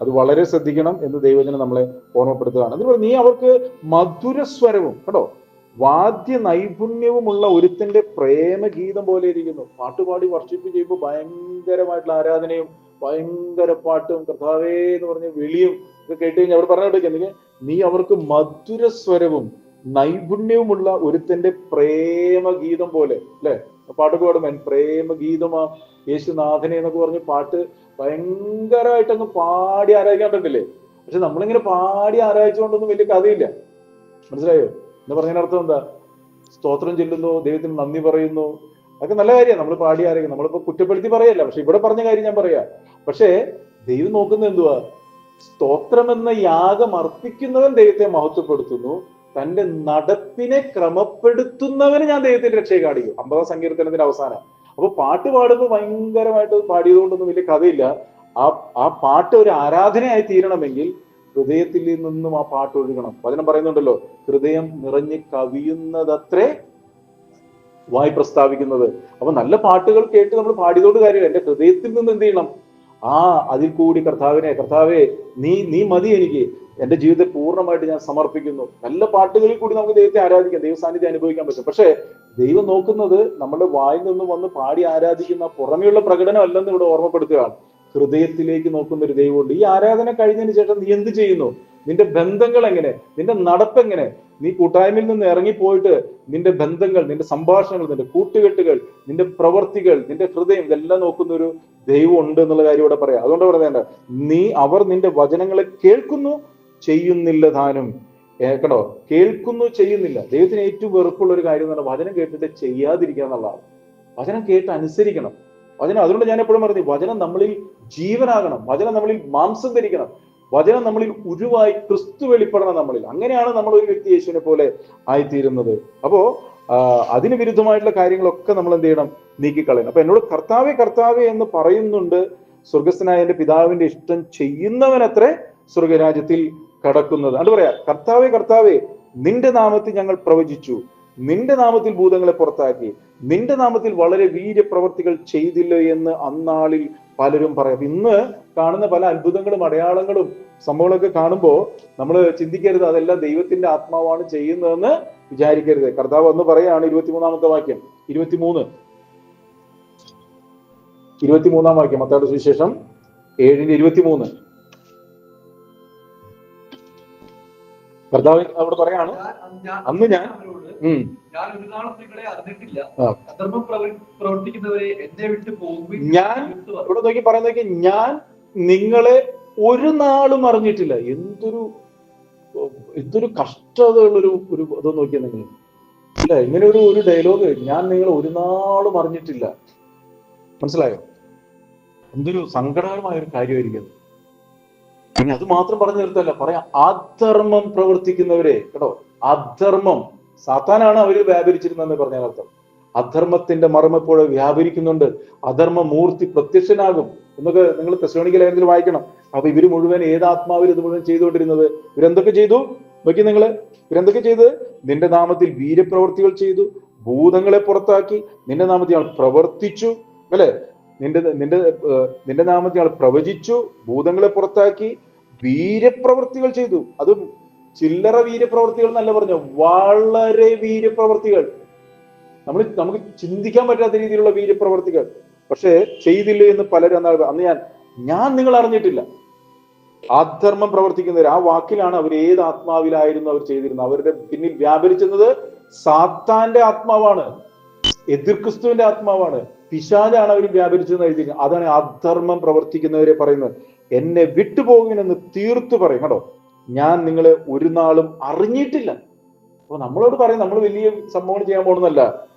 അത് വളരെ ശ്രദ്ധിക്കണം എന്ന് ദൈവജനം നമ്മളെ ഓർമ്മപ്പെടുത്തുകയാണ്. അതുപോലെ നീ അവർക്ക് മധുരസ്വരവും, കേട്ടോ, വാദ്യ നൈപുണ്യവുമുള്ള ഒരുത്തന്റെ പ്രേമഗീതം പോലെ ഇരിക്കുന്നു. പാട്ടുപാടി വർഷിപ്പ് ചെയ്യുമ്പോൾ ഭയങ്കരമായിട്ടുള്ള ആരാധനയും ഭയങ്കര പാട്ടും കർത്താവേ എന്ന് പറഞ്ഞ വിളിയും ഒക്കെ കേട്ട് കഴിഞ്ഞാൽ അവിടെ പറഞ്ഞിട്ടേക്ക് നീ അവർക്ക് മധുരസ്വരവും നൈപുണ്യവുമുള്ള ഒരുത്തന്റെ പ്രേമഗീതം പോലെ, അല്ലെ? പാട്ടൊക്കെ പാടും, പ്രേമഗീതമാ യേശുനാഥനെ എന്നൊക്കെ പറഞ്ഞ് പാട്ട് ഭയങ്കരമായിട്ട് അങ്ങ് പാടി ആരാധിക്കാണ്ടില്ലേ? പക്ഷെ നമ്മളിങ്ങനെ പാടി ആരാധിച്ചുകൊണ്ടൊന്നും വലിയ കഥയില്ല. മനസ്സിലായോ? എന്ന് പറഞ്ഞതിനർത്ഥം എന്താ? സ്തോത്രം ചെല്ലുന്നു, ദൈവത്തിന് നന്ദി പറയുന്നു, അതൊക്കെ നല്ല കാര്യമാണ്. നമ്മൾ പാടി ആരാധിക്കും, നമ്മളിപ്പോ കുറ്റപ്പെടുത്തി പറയല്ല. പക്ഷെ ഇവിടെ പറഞ്ഞ കാര്യം ഞാൻ പറയാ. പക്ഷേ ദൈവം നോക്കുന്നത് എന്തുവാ? സ്തോത്രം എന്ന യാഗം അർപ്പിക്കുന്നവൻ ദൈവത്തെ മഹത്വപ്പെടുത്തുന്നു, തന്റെ നടപ്പിനെ ക്രമപ്പെടുത്തുന്നവന് ഞാൻ ദൈവത്തിന്റെ രക്ഷയെ കാണിക്കും. 50-ാം സങ്കീർത്തനത്തിന്റെ അവസാനം. അപ്പൊ പാട്ട് പാടുമ്പോൾ ഭയങ്കരമായിട്ട് പാടിയതുകൊണ്ടൊന്നും വലിയ കഥയില്ല. ആ പാട്ട് ഒരു ആരാധനയായി തീരണമെങ്കിൽ ഹൃദയത്തിൽ നിന്നും ആ പാട്ട് ഒഴുകണം. വചനം പറയുന്നുണ്ടല്ലോ, ഹൃദയം നിറഞ്ഞ് കവിയുന്നതത്രേ വായി പ്രസ്താവിക്കുന്നത്. അപ്പൊ നല്ല പാട്ടുകൾ കേട്ട് നമ്മൾ പാടിയതുകൊണ്ട് കാര്യമില്ല. എന്റെ ഹൃദയത്തിൽ നിന്ന് എന്ത് ചെയ്യണം? അതിൽ കൂടി കർത്താവേ നീ മതി, എനിക്ക് എന്റെ ജീവിതത്തെ പൂർണ്ണമായിട്ട് ഞാൻ സമർപ്പിക്കുന്നു. നല്ല പാട്ടുകളിൽ കൂടി നമുക്ക് ദൈവത്തെ ആരാധിക്കാം, ദൈവ സാന്നിധ്യം അനുഭവിക്കാൻ പറ്റും. പക്ഷെ ദൈവം നോക്കുന്നത് നമ്മുടെ വായിൽ നിന്നും വന്ന് പാടി ആരാധിക്കുന്ന പുറമെയുള്ള പ്രകടനം അല്ലെന്ന് ഇവിടെ ഓർമ്മപ്പെടുത്തുകയാണ്. ഹൃദയത്തിലേക്ക് നോക്കുന്ന ഒരു ദൈവമുണ്ട്. ഈ ആരാധന കഴിഞ്ഞതിന് ശേഷം നീ എന്ത് ചെയ്യുന്നു? നിന്റെ ബന്ധങ്ങൾ എങ്ങനെ? നിന്റെ നടപ്പെങ്ങനെ? നീ കൂട്ടായ്മയിൽ നിന്ന് ഇറങ്ങിപ്പോയിട്ട് നിന്റെ ബന്ധങ്ങൾ, നിന്റെ സംഭാഷണങ്ങൾ, നിന്റെ കൂട്ടുകെട്ടുകൾ, നിന്റെ പ്രവർത്തികൾ, നിന്റെ ഹൃദയം, ഇതെല്ലാം നോക്കുന്ന ഒരു ദൈവം ഉണ്ട് എന്നുള്ള കാര്യം ഇവിടെ പറയാം. അതുകൊണ്ട് പറയുന്നത്, അവർ നിന്റെ വചനങ്ങളെ കേൾക്കുന്നു, ചെയ്യുന്നില്ല താനും. കേട്ടോ, കേൾക്കുന്നു, ചെയ്യുന്നില്ല. ദൈവത്തിന് ഏറ്റവും വെറുപ്പുള്ള ഒരു കാര്യം എന്ന് പറഞ്ഞാൽ വചനം കേട്ടിട്ട് ചെയ്യാതിരിക്കുക എന്നുള്ളതാണ്. വചനം കേട്ട് അനുസരിക്കണം. വചനം, അതുകൊണ്ട് ഞാൻ എപ്പോഴും പറഞ്ഞു, വചനം നമ്മളിൽ ജീവനാകണം, വചനം നമ്മളിൽ മാംസം ധരിക്കണം, വചനം നമ്മളിൽ ഉരുവായി ക്രിസ്തു വെളിപ്പെടണം നമ്മളിൽ. അങ്ങനെയാണ് നമ്മൾ ഒരു വ്യക്തി യേശുവിനെ പോലെ ആയിത്തീരുന്നത്. അപ്പോ അതിന് വിരുദ്ധമായിട്ടുള്ള കാര്യങ്ങളൊക്കെ നമ്മൾ എന്ത് ചെയ്യണം? നീക്കിക്കളയണം. അപ്പൊ എന്നോട് കർത്താവേ കർത്താവേ എന്ന് പറയുന്നുണ്ട്. സ്വർഗസ്ഥനായ എന്റെ പിതാവിന്റെ ഇഷ്ടം ചെയ്യുന്നവനത്രേ സ്വർഗരാജ്യത്തിൽ കടക്കുന്നത്. അത് പറയാ, കർത്താവേ കർത്താവേ, നിന്റെ നാമത്തിൽ ഞങ്ങൾ പ്രവചിച്ചു, നിന്റെ നാമത്തിൽ ഭൂതങ്ങളെ പുറത്താക്കി, നിന്റെ നാമത്തിൽ വളരെ വീര്യപ്രവർത്തികൾ ചെയ്തില്ല എന്ന് അന്നാളിൽ പലരും പറയാം. ഇന്ന് കാണുന്ന പല അത്ഭുതങ്ങളും അടയാളങ്ങളും സംഭവങ്ങളൊക്കെ കാണുമ്പോൾ നമ്മൾ ചിന്തിക്കരുത് അതെല്ലാം ദൈവത്തിന്റെ ആത്മാവാണ് ചെയ്യുന്നതെന്ന് വിചാരിക്കരുത്. കർത്താവ് എന്ന് പറയാണ്, 23-ാമത്തെ വാക്യം, 23-ാം വാക്യം, മത്തായിയുടെ സുവിശേഷം 7:23. കർത്താവ് അവിടെ പറയാണ്, അന്ന് ഞാൻ ഒരു നാളും നിങ്ങളെ അറിഞ്ഞിട്ടില്ല, അധർമ്മം പ്രവർത്തിക്കുന്നവരെ എന്നെ വിട്ടു പോകും. ഞാൻ ഇവിടെ നോക്കി പറയുന്ന, ഞാൻ നിങ്ങളെ ഒരു നാളും അറിഞ്ഞിട്ടില്ല. എന്തൊരു കഷ്ടതയുള്ളൊരു ഇത് നോക്കിയാൽ നിങ്ങൾ ഇല്ല, ഇങ്ങനെ ഒരു ഡയലോഗ്, ഞാൻ നിങ്ങളെ ഒരു നാളും അറിഞ്ഞിട്ടില്ല. മനസ്സിലായോ? എന്തൊരു സങ്കടകരമായ ഒരു കാര്യമായിരിക്കും. ഇനി അത് മാത്രം പറഞ്ഞു നിർത്തല്ല, പറയാം അധർമ്മം പ്രവർത്തിക്കുന്നവരെ. കേട്ടോ, അധർമ്മം, സാത്താനാണ് അവര് വ്യാപരിച്ചിരുന്നതെന്ന് പറഞ്ഞ അർത്ഥം. അധർമ്മത്തിന്റെ മർമ്മം ഇപ്പോഴും വ്യാപരിക്കുന്നുണ്ട്. അധർമ്മ മൂർത്തി പ്രത്യക്ഷനാകും എന്നൊക്കെ നിങ്ങൾ തെസ്സലോനിക്ക ലേഖനത്തിൽ വായിക്കണം. അപ്പൊ ഇവര് മുഴുവൻ ഏതാത്മാവിൽ ഇത് മുഴുവൻ ചെയ്തുകൊണ്ടിരുന്നത്? ഇവരെന്തൊക്കെ ചെയ്തു നോക്കി നിങ്ങള്? ഇവരെന്തൊക്കെ ചെയ്ത്? നിന്റെ നാമത്തിൽ വീര്യപ്രവർത്തികൾ ചെയ്തു, ഭൂതങ്ങളെ പുറത്താക്കി, നിന്റെ നാമത്തിൽ ഞങ്ങൾ പ്രവർത്തിച്ചു, അല്ലെ? നിന്റെ നാമത്തിൽ ഞങ്ങൾ പ്രവചിച്ചു, ഭൂതങ്ങളെ പുറത്താക്കി, വീര്യപ്രവർത്തികൾ ചെയ്തു. അതും ചില്ലറ വീര്യപ്രവർത്തികൾ എന്നല്ല പറഞ്ഞു, വളരെ വീര്യപ്രവർത്തികൾ. നമുക്ക് ചിന്തിക്കാൻ പറ്റാത്ത രീതിയിലുള്ള വീര്യപ്രവർത്തികൾ. പക്ഷെ ചെയ്തില്ല എന്ന് പലരും അന്ന് ഞാൻ നിങ്ങൾ അറിഞ്ഞിട്ടില്ല. അധർമ്മം പ്രവർത്തിക്കുന്നവർ, ആ വാക്കിലാണ് അവർ ഏത് ആത്മാവിലായിരുന്നു അവർ ചെയ്തിരുന്നത്. അവരുടെ പിന്നിൽ വ്യാപരിച്ചിരുന്നത് സാത്താന്റെ ആത്മാവാണ്, എതിർ ക്രിസ്തുവിന്റെ ആത്മാവാണ്, പിശാചാണ് അവർ വ്യാപരിച്ചതെന്ന് എഴുതിയിരിക്കുന്നത്. അതാണ് അധർമ്മം പ്രവർത്തിക്കുന്നവരെ പറയുന്നത്. എന്നെ വിട്ടുപോകുമെന്ന് തീർത്തു പറയും. കേട്ടോ, ഞാൻ നിങ്ങളെ ഒരു നാളും അറിഞ്ഞിട്ടില്ല. അപ്പൊ നമ്മളോട് പറയും നമ്മൾ വലിയ സംഭവം ചെയ്യാൻ പോകണമെന്നല്ല,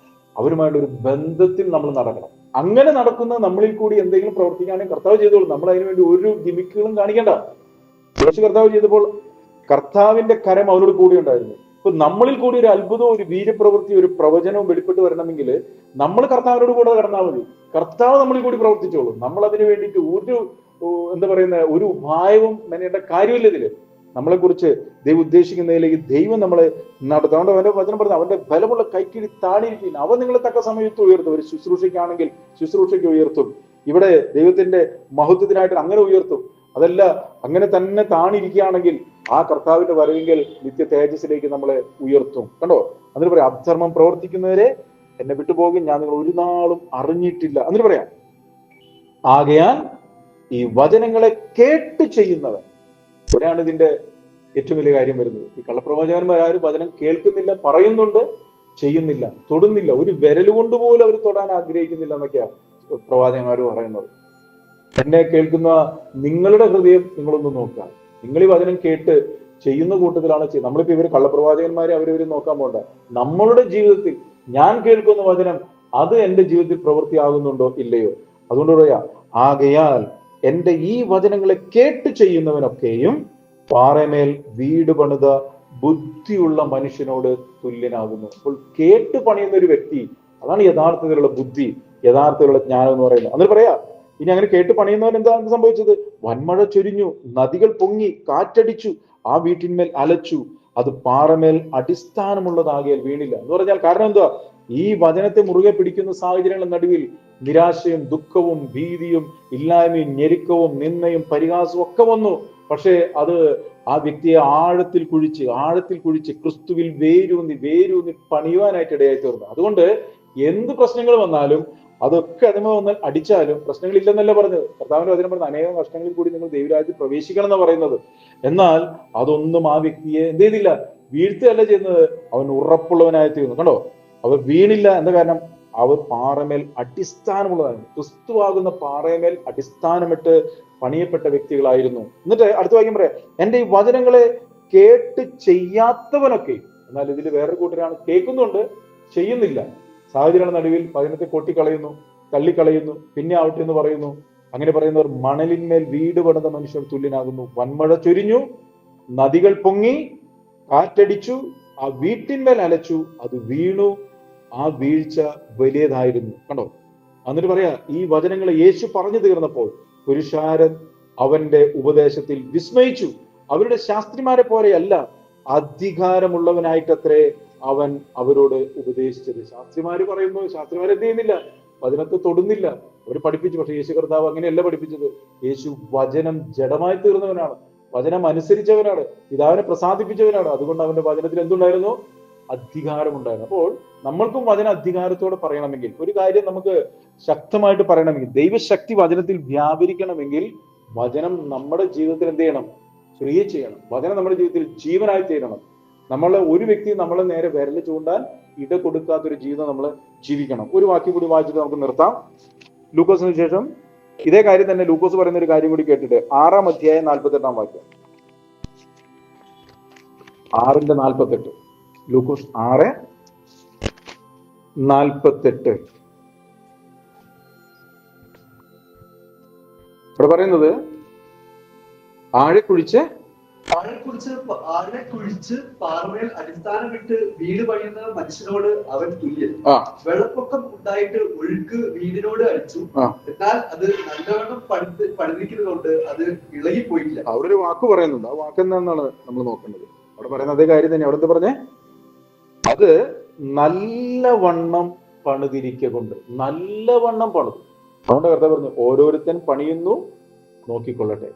അവരുമായിട്ട് ഒരു ബന്ധത്തിൽ നമ്മൾ നടക്കണം. അങ്ങനെ നടക്കുന്ന നമ്മളിൽ കൂടി എന്തെങ്കിലും പ്രവർത്തിക്കാണെങ്കിൽ കർത്താവ് ചെയ്തോളൂ. നമ്മൾ അതിനുവേണ്ടി ഒരു ഗിമിക്കുകളും കാണിക്കണ്ട. യേശു കർത്താവ് ചെയ്തപ്പോൾ കർത്താവിന്റെ കരം അവനോട് കൂടി ഉണ്ടായിരുന്നു. ഇപ്പൊ നമ്മളിൽ കൂടി ഒരു അത്ഭുതവും ഒരു വീര്യപ്രവൃത്തി ഒരു പ്രവചനവും വെളിപ്പെട്ട് വരണമെങ്കിൽ നമ്മൾ കർത്താവിനോട് കൂടെ കടന്നാൽ മതി. കർത്താവ് നമ്മളിൽ കൂടി പ്രവർത്തിച്ചോളൂ. നമ്മൾ അതിനു വേണ്ടിയിട്ട് ഒരു ഉപായവും മെനയേണ്ട കാര്യമില്ല ഇതില്. നമ്മളെ കുറിച്ച് ദൈവം ഉദ്ദേശിക്കുന്നതിലേക്ക് ദൈവം നമ്മളെ നടത്തും. അതുകൊണ്ട് അവന്റെ വചനം പറഞ്ഞു, അവന്റെ ബലമുള്ള കൈക്കിടി താണിരിക്കുന്നു, അവൻ നിങ്ങളെ തക്ക സമയത്ത് ഉയർത്തും. ഒരു ശുശ്രൂഷയ്ക്കാണെങ്കിൽ ശുശ്രൂഷയ്ക്ക് ഉയർത്തും. ഇവിടെ ദൈവത്തിന്റെ മഹത്വത്തിനായിട്ട് അങ്ങനെ ഉയർത്തും. അതല്ല അങ്ങനെ തന്നെ താണിരിക്കുകയാണെങ്കിൽ ആ കർത്താവിന്റെ വരവെങ്കിൽ നിത്യ തേജസ്സിലേക്ക് നമ്മളെ ഉയർത്തും. കണ്ടോ, എന്നിട്ട് പറയാം, അധർമ്മം പ്രവർത്തിക്കുന്നവരെ എന്നെ വിട്ടുപോകും, ഞാൻ നിങ്ങൾ ഒരു നാളും അറിഞ്ഞിട്ടില്ല. എന്നിട്ട് പറയാം, ആകയാൽ ഈ വചനങ്ങളെ കേട്ട് ചെയ്യുന്നവൻ. ഇവിടെയാണ് ഇതിന്റെ ഏറ്റവും വലിയ കാര്യം വരുന്നത്. ഈ കള്ളപ്രവാചകന്മാരും വചനം കേൾക്കുന്നില്ല, പറയുന്നുണ്ട്, ചെയ്യുന്നില്ല, തൊടുന്നില്ല, ഒരു വിരൽ കൊണ്ട് പോലും അവർ തൊടാൻ ആഗ്രഹിക്കുന്നില്ല എന്നൊക്കെയാണ് പ്രവാചകന്മാർ പറയുന്നത്. എന്നെ കേൾക്കുന്ന നിങ്ങളുടെ ഹൃദയം നിങ്ങളൊന്ന് നോക്കുക. നിങ്ങൾ ഈ വചനം കേട്ട് ചെയ്യുന്ന കൂട്ടത്തിലാണ് ചെയ്യുന്നത്. നമ്മളിപ്പോ ഇവർ കള്ളപ്രവാചകന്മാരെ അവരവരും നോക്കാൻ പോണ്ട. നമ്മളുടെ ജീവിതത്തിൽ ഞാൻ കേൾക്കുന്ന വചനം അത് എന്റെ ജീവിതത്തിൽ പ്രവൃത്തിയാകുന്നുണ്ടോ ഇല്ലയോ? അതുകൊണ്ട് പറയാ, ആകയാൽ എന്റെ ഈ വചനങ്ങളെ കേട്ട് ചെയ്യുന്നവനൊക്കെയും പാറമേൽ വീട് പണിത ബുദ്ധിയുള്ള മനുഷ്യനോട് തുല്യനാകുന്നു. അപ്പോൾ കേട്ട് പണിയുന്ന ഒരു വ്യക്തി, അതാണ് യഥാർത്ഥത്തിലുള്ള ബുദ്ധി, യഥാർത്ഥത്തിലുള്ള ജ്ഞാനം എന്ന് പറയുന്നത്. എന്നിട്ട് പറയാ, ഇനി അങ്ങനെ കേട്ട് പണിയുന്നവൻ എന്താണ് സംഭവിച്ചത്? വൻമഴ ചൊരിഞ്ഞു, നദികൾ പൊങ്ങി, കാറ്റടിച്ചു, ആ വീട്ടിന്മേൽ അലച്ചു, അത് പാറമേൽ അടിസ്ഥാനമുള്ളതാകിയാൽ വീണില്ല. എന്ന് പറഞ്ഞാൽ കാരണം എന്തുവാ? ഈ വചനത്തെ മുറുകെ പിടിക്കുന്ന സാഹചര്യങ്ങളുടെ നടുവിൽ നിരാശയും ദുഃഖവും ഭീതിയും ഇല്ലായ്മയും ഞെരുക്കവും നിന്ദയും പരിഹാസവും ഒക്കെ വന്നു. പക്ഷേ അത് ആ വ്യക്തിയെ ആഴത്തിൽ കുഴിച്ച് ക്രിസ്തുവിൽ വേരൂന്നി പണിയുവാനായിട്ട് ഇടയായി തീർന്നു. അതുകൊണ്ട് എന്ത് പ്രശ്നങ്ങൾ വന്നാലും അതൊക്കെ അതിമ വന്നാൽ അടിച്ചാലും പ്രശ്നങ്ങളില്ലെന്നല്ല പറഞ്ഞത്. കർത്താവിന്റെ വചനം പറഞ്ഞ അനേകം വർഷങ്ങളിൽ കൂടി നിങ്ങൾ ദൈവരാജ്യത്തിൽ പ്രവേശിക്കണം എന്ന് പറയുന്നത്. എന്നാൽ അതൊന്നും ആ വ്യക്തിയെ എന്ത് ചെയ്തില്ല, വീഴ്ത്തുകയല്ല ചെയ്യുന്നത്, അവൻ ഉറപ്പുള്ളവനായി തീർന്നു. കണ്ടോ, അവർ വീണില്ല. എന്താ കാരണം? അവർ പാറമേൽ അടിസ്ഥാനമുള്ളതായിരുന്നു. ക്രിസ്തുവാകുന്ന പാറയമേൽ അടിസ്ഥാനമിട്ട് പണിയപ്പെട്ട വ്യക്തികളായിരുന്നു. എന്നിട്ട് അടുത്ത വാക്യം പറയാം, എന്റെ ഈ വചനങ്ങളെ കേട്ട് ചെയ്യാത്തവനൊക്കെ. എന്നാൽ ഇതിൽ വേറൊരു കൂട്ടരാണ്, കേൾക്കുന്നുണ്ട് ചെയ്യുന്നില്ല. സാഹചര്യങ്ങളുടെ നടുവിൽ വചനത്തെ കൊട്ടിക്കളയുന്നു, തള്ളിക്കളയുന്നു, പിന്നെ ആവട്ടെ എന്ന് പറയുന്നു. അങ്ങനെ പറയുന്നവർ മണലിന്മേൽ വീട് പണിത മനുഷ്യർ തുല്യനാകുന്നു. വൻമഴ ചൊരിഞ്ഞു, നദികൾ പൊങ്ങി, കാറ്റടിച്ചു, ആ വീട്ടിന്മേൽ അലച്ചു, അത് വീണു, ആ വീഴ്ച വലിയതായിരുന്നു. കണ്ടോ, എന്നിട്ട് പറയാ, ഈ വചനങ്ങളെ യേശു പറഞ്ഞു തീർന്നപ്പോൾ പുരുഷാരൻ അവന്റെ ഉപദേശത്തിൽ വിസ്മയിച്ചു. അവരുടെ ശാസ്ത്രിമാരെ പോലെയല്ല, അധികാരമുള്ളവനായിട്ടത്രേ അവൻ അവരോട് ഉപദേശിച്ചത്. ശാസ്ത്രിമാര് പറയുന്നു, ശാസ്ത്രിമാർ എന്ത് ചെയ്യുന്നില്ല, വചനത്തെ തൊടുന്നില്ല. അവർ പഠിപ്പിച്ചു. പക്ഷെ യേശു കർത്താവ് അങ്ങനെയല്ല പഠിപ്പിച്ചത്. യേശു വചനം ജഡമായി തീർന്നവനാണ്, വചനം അനുസരിച്ചവനാണ്, പിതാവിനെ പ്രസാദിപ്പിച്ചവനാണ്. അതുകൊണ്ട് അവന്റെ വചനത്തിൽ എന്തുണ്ടായിരുന്നു? അധികാരമുണ്ടായിരുന്നു. അപ്പോൾ നമ്മൾക്കും വചന അധികാരത്തോടെ പറയണമെങ്കിൽ, ഒരു കാര്യം നമുക്ക് ശക്തമായിട്ട് പറയണമെങ്കിൽ, ദൈവശക്തി വചനത്തിൽ വ്യാപരിക്കണമെങ്കിൽ വചനം നമ്മുടെ ജീവിതത്തിൽ എന്ത് ചെയ്യണം? ക്രിയ ചെയ്യണം. വചനം നമ്മുടെ ജീവിതത്തിൽ ജീവനായി തീരണം. ഒരു വ്യക്തി നമ്മളെ നേരെ വിരൽ ചൂണ്ടാൻ ഇട കൊടുക്കാത്തൊരു ജീവിതം നമ്മൾ ജീവിക്കണം. ഒരു വാക്യം കൂടി വായിച്ചിട്ട് നമുക്ക് നിർത്താം. ലൂക്കോസിന് ശേഷം ഇതേ കാര്യം തന്നെ ലൂക്കോസ് പറയുന്ന ഒരു കാര്യം കൂടി കേട്ടിട്ട് 6-ാം അധ്യായം 48-ാം വാക്യം. 6:48. ലൂക്കോസ് 6:48. ഇവിടെ പറയുന്നത്, ആഴെ കുഴിച്ച് പാറമേൽ അടിസ്ഥാനമിട്ട് വീട് പണിയുന്ന മനുഷ്യനോട് അവൻ തുല്യൻ. വെള്ളപ്പൊക്കം ഉണ്ടായിട്ട് ഒഴുക്ക് വീടിനോട് അടിച്ചു, എന്നാൽ അത് നല്ലവണ്ണം പണിതിരിക്കുന്നതുകൊണ്ട് അത് ഇളകിപ്പോയില്ല. അവിടെ ഒരു വാക്ക് പറയുന്നുണ്ട്. ആ വാക്ക് എന്താണെന്നാണ് നമ്മൾ നോക്കേണ്ടത്. അവിടെ പറയുന്ന അതേ കാര്യം തന്നെ. അവിടെ എന്താ പറഞ്ഞേ? അത് നല്ലവണ്ണം പണിതിരിക്കൊണ്ട്, നല്ലവണ്ണം പണിതു. അതുകൊണ്ട് കർത്താവ് പറഞ്ഞു, ഓരോരുത്തൻ പണിയുന്നു, നോക്കിക്കൊള്ളട്ടെ.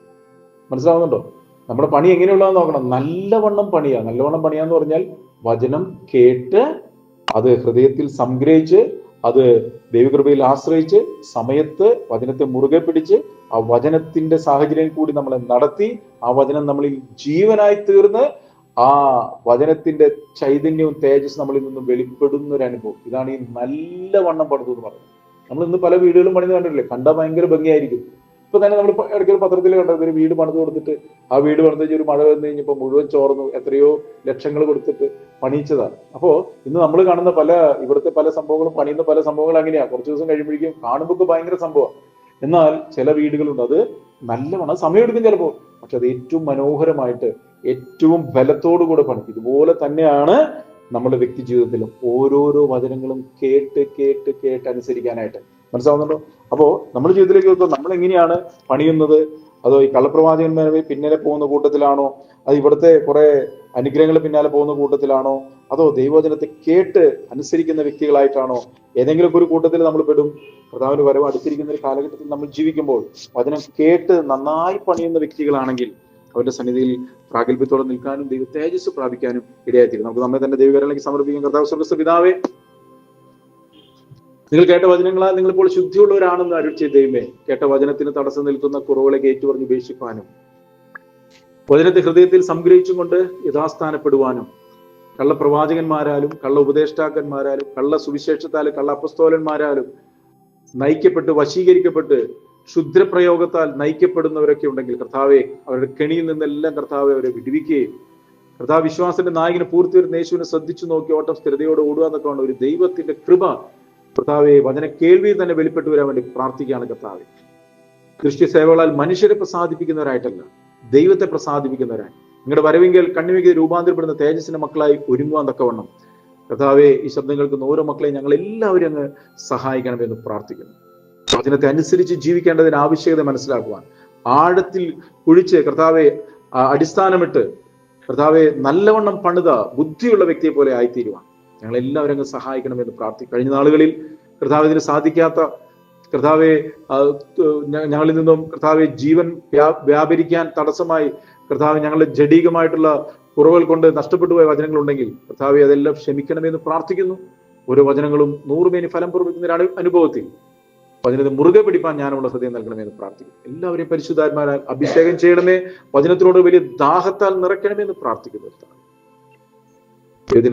മനസ്സിലാവുന്നുണ്ടോ? നമ്മുടെ പണി എങ്ങനെയുള്ളതെന്ന് നോക്കണം. നല്ലവണ്ണം പണിയാ. നല്ലവണ്ണം പണിയാന്ന് പറഞ്ഞാൽ വചനം കേട്ട് അത് ഹൃദയത്തിൽ സംഗ്രഹിച്ച് അത് ദൈവകൃപയിൽ ആശ്രയിച്ച് സമയത്ത് വചനത്തെ മുറുകെ പിടിച്ച് ആ വചനത്തിന്റെ സാഹചര്യം കൂടി നമ്മളെ നടത്തി ആ വചനം നമ്മളിൽ ജീവനായി തീർന്ന് ആ വചനത്തിന്റെ ചൈതന്യവും തേജസ് നമ്മളിൽ നിന്നും വെളിപ്പെടുന്ന ഒരു അനുഭവം. ഇതാണ് ഈ നല്ലവണ്ണം പണിതു എന്ന് പറയുന്നത്. നമ്മൾ ഇന്ന് പല വീടുകളും പണിത് കണ്ടിട്ടില്ലേ? കണ്ടാൽ ഭയങ്കര ഭംഗിയായിരിക്കും. ഇപ്പൊ തന്നെ നമ്മൾ ഇടയ്ക്കൊരു പത്രത്തിൽ കണ്ടത്, ഒരു വീട് പണിത് കൊടുത്തിട്ട് ആ വീട് പണിത് ഒരു മഴ വന്നു കഴിഞ്ഞപ്പോൾ മുഴുവൻ ചോർന്നു, എത്രയോ ലക്ഷങ്ങൾ കൊടുത്തിട്ട് പണിയിച്ചതാണ്. അപ്പോ ഇന്ന് നമ്മൾ കാണുന്ന ഇവിടുത്തെ പല സംഭവങ്ങളും, പണിയുന്ന പല സംഭവങ്ങളും അങ്ങനെയാ. കുറച്ച് ദിവസം കഴിയുമ്പോഴേക്കും കാണുമ്പോൾ ഭയങ്കര സംഭവം. എന്നാൽ ചില വീടുകളുണ്ട്, അത് നല്ലവണ്ണം സമയമെടുക്കും ചിലപ്പോൾ, പക്ഷെ അത് ഏറ്റവും മനോഹരമായിട്ട് ഏറ്റവും ബലത്തോടു കൂടെ പണിക്കും. ഇതുപോലെ തന്നെയാണ് നമ്മുടെ വ്യക്തി ജീവിതത്തിലും ഓരോരോ വചനങ്ങളും കേട്ട് കേട്ട് കേട്ട് അനുസരിക്കാനായിട്ട്. മനസ്സിലാവുന്നുണ്ടോ? അപ്പോ നമ്മുടെ ജീവിതത്തിലേക്ക് നോക്കുമ്പോൾ നമ്മൾ എങ്ങനെയാണ് പണിയുന്നത്? അതോ ഈ കള്ളപ്രവാചകന്മാരെ പിന്നാലെ പോകുന്ന കൂട്ടത്തിലാണോ? അത് ഇവിടുത്തെ കുറെ അനുഗ്രഹങ്ങൾ പിന്നാലെ പോകുന്ന കൂട്ടത്തിലാണോ? അതോ ദൈവവചനത്തെ കേട്ട് അനുസരിക്കുന്ന വ്യക്തികളായിട്ടാണോ? ഏതെങ്കിലും ഒരു കൂട്ടത്തിൽ നമ്മൾ പെടും. കർത്താവിന്റെ വരവ് അടുത്തിരിക്കുന്ന ഒരു കാലഘട്ടത്തിൽ നമ്മൾ ജീവിക്കുമ്പോൾ വചനം കേട്ട് നന്നായി പണിയുന്ന വ്യക്തികളാണെങ്കിൽ അവരുടെ സന്നിധിയിൽ പ്രാഗൽഭ്യത്തോടെ നിൽക്കാനും ദൈവ തേജസ് പ്രാപിക്കാനും ഇടയായിത്തീരും. നമുക്ക് നമ്മെ തന്നെ ദൈവകരങ്ങളിലേക്ക് സമർപ്പിക്കും. കർത്താവ് സ്വർഗ്ഗസ്ഥ പിതാവേ, നിങ്ങൾ കേട്ട വചനങ്ങളാൽ നിങ്ങളിപ്പോൾ ശുദ്ധിയുള്ളവരാണെന്ന് അരുളി ചെയ്ത ദൈവമേ, കേട്ട വചനത്തിന് തടസ്സം നിൽക്കുന്ന കുറവുകളെ ഏറ്റുപറഞ്ഞ് ഉപേക്ഷിക്കാനും വചനത്തെ ഹൃദയത്തിൽ സംഗ്രഹിച്ചും കൊണ്ട് യഥാസ്ഥാനപ്പെടുവാനും കള്ളപ്രവാചകന്മാരാലും കള്ള ഉപദേഷ്ടാക്കന്മാരാലും കള്ള സുവിശേഷത്താലും കള്ള അപ്പസ്തോലന്മാരാലും നയിക്കപ്പെട്ട് വശീകരിക്കപ്പെട്ട് ക്ഷുദ്രപ്രയോഗത്താൽ നയിക്കപ്പെടുന്നവരൊക്കെ ഉണ്ടെങ്കിൽ കർത്താവെ, അവരുടെ കെണിയിൽ നിന്നെല്ലാം കർത്താവെ അവരെ വിടുവിക്കുകയും കർത്താവ് വിശ്വാസത്തിന്റെ നായകനെ പൂർത്തി വരുന്ന യേശുവിനെ ശ്രദ്ധിച്ചു നോക്കി ഓട്ടം സ്ഥിരതയോടെ ഓടുക എന്നൊക്കെ ഉണ്ട് ഒരു ദൈവത്തിന്റെ കൃപ കർത്താവെ വചന കേൾവിയിൽ തന്നെ വെളിപ്പെട്ടു വരാൻ വേണ്ടി പ്രാർത്ഥിക്കുകയാണ്. കർത്താവെ, ക്രിസ്ത്യ സേവകളാൽ മനുഷ്യരെ പ്രസാദിപ്പിക്കുന്നവരായിട്ടല്ല, ദൈവത്തെ പ്രസാദിപ്പിക്കുന്നവരായി നിങ്ങളുടെ വരവെങ്കിൽ കണ്ണിമയ്ക്ക് രൂപാന്തരപ്പെടുന്ന തേജസ്സിന്റെ മക്കളായി ഒരുങ്ങുവാൻ തക്കവണ്ണം കർത്താവെ, ഈ ശബ്ദം കേൾക്കുന്ന ഓരോ മക്കളെയും ഞങ്ങൾ എല്ലാവരും അങ്ങ് സഹായിക്കണമെന്ന് പ്രാർത്ഥിക്കുന്നു. വചനത്തെ അനുസരിച്ച് ജീവിക്കേണ്ടതിന് ആവശ്യകത മനസ്സിലാക്കുവാൻ ആഴത്തിൽ കുഴിച്ച് കർത്താവെ അടിസ്ഥാനമിട്ട് കർത്താവെ നല്ലവണ്ണം പണിത ബുദ്ധിയുള്ള വ്യക്തിയെ പോലെ ആയിത്തീരുവാൻ ഞങ്ങൾ എല്ലാവരും അങ്ങ് സഹായിക്കണമെന്ന് പ്രാർത്ഥിക്കും. കഴിഞ്ഞ നാളുകളിൽ കർത്താവ് ഇതിന് സാധിക്കാത്ത കർത്താവെ ഞങ്ങളിൽ നിന്നും കർത്താവെ ജീവൻ വ്യാപരിക്കാൻ തടസ്സമായി കർത്താവ് ഞങ്ങളുടെ ജഡീകമായിട്ടുള്ള കുറവുകൾ കൊണ്ട് നഷ്ടപ്പെട്ടു പോയ വചനങ്ങളുണ്ടെങ്കിൽ കർത്താവെ അതെല്ലാം ക്ഷമിക്കണമെന്ന് പ്രാർത്ഥിക്കുന്നു. ഓരോ വചനങ്ങളും 100 മേനി ഫലം പുറപ്പെടുന്ന അനുഭവത്തിൽ വചനത്തെ മുറുകെ പിടിപ്പാൻ ജ്ഞാനമുള്ള ഹൃദയം നൽകണമെന്ന് പ്രാർത്ഥിക്കും. എല്ലാവരെയും പരിശുദ്ധാത്മാരാൽ അഭിഷേകം ചെയ്യണമേ. വചനത്തിനോട് വലിയ ദാഹത്താൽ നിറയ്ക്കണമെന്ന് പ്രാർത്ഥിക്കുന്നു.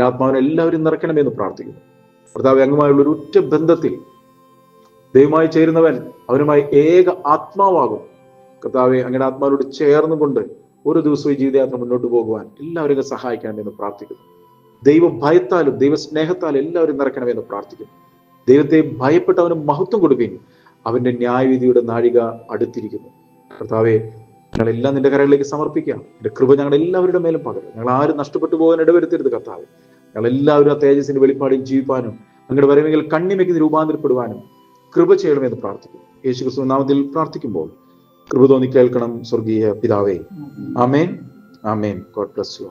ആത്മാവിനെ എല്ലാവരും നിറയ്ക്കണമെന്ന് പ്രാർത്ഥിക്കുന്നു. കർത്താവേ, അങ്ങുമായുള്ള ഒരു ഉറ്റ ബന്ധത്തിൽ ദൈവമായി ചേരുന്നവൻ അവനുമായി ഏക ആത്മാവാകും. കർത്താവെ, അങ്ങയുടെ ആത്മാവിനോട് ചേർന്നുകൊണ്ട് ഓരോ ദിവസവും ഈ ജീവിതയാത്ര മുന്നോട്ട് പോകുവാൻ എല്ലാവരെയും സഹായിക്കണമെന്ന് പ്രാർത്ഥിക്കുന്നു. ദൈവ ഭയത്താലും ദൈവ സ്നേഹത്താലും എല്ലാവരും നിറയ്ക്കണമെന്ന് പ്രാർത്ഥിക്കുന്നു. ദൈവത്തെ ഭയപ്പെട്ട് അവന് മഹത്വം കൊടുക്കുകയും അവന്റെ ന്യായവിധിയുടെ നാഴിക അടുത്തിരിക്കുന്നു. കർത്താവെ, ഞങ്ങളെല്ലാം നിന്റെ കരങ്ങളിലേക്ക് സമർപ്പിക്കാം. നിന്റെ കൃപ ഞങ്ങൾ എല്ലാവരുടെ മേലും പകരും. ഞങ്ങൾ ആരും നഷ്ടപ്പെട്ടു പോകാൻ ഇടവരുത്തരുത് കർത്താവെ. ഞങ്ങൾ എല്ലാവരും ആ തേജസ്സിന്റെ വെളിപ്പാടിൽ ജീവിപ്പാനും അങ്ങയുടെ വരവെങ്കിൽ കണ്ണിമയ്ക്ക് രൂപാന്തരപ്പെടുവാനും കൃപ ചെയ്യണമെന്ന് പ്രാർത്ഥിക്കുന്നു. യേശുക്രിസ്തു നാമത്തിൽ പ്രാർത്ഥിക്കുമ്പോൾ കൃപ തോന്നി കേൾക്കണം സ്വർഗീയ പിതാവേ. ആമേൻ, ആമേൻ. God bless U.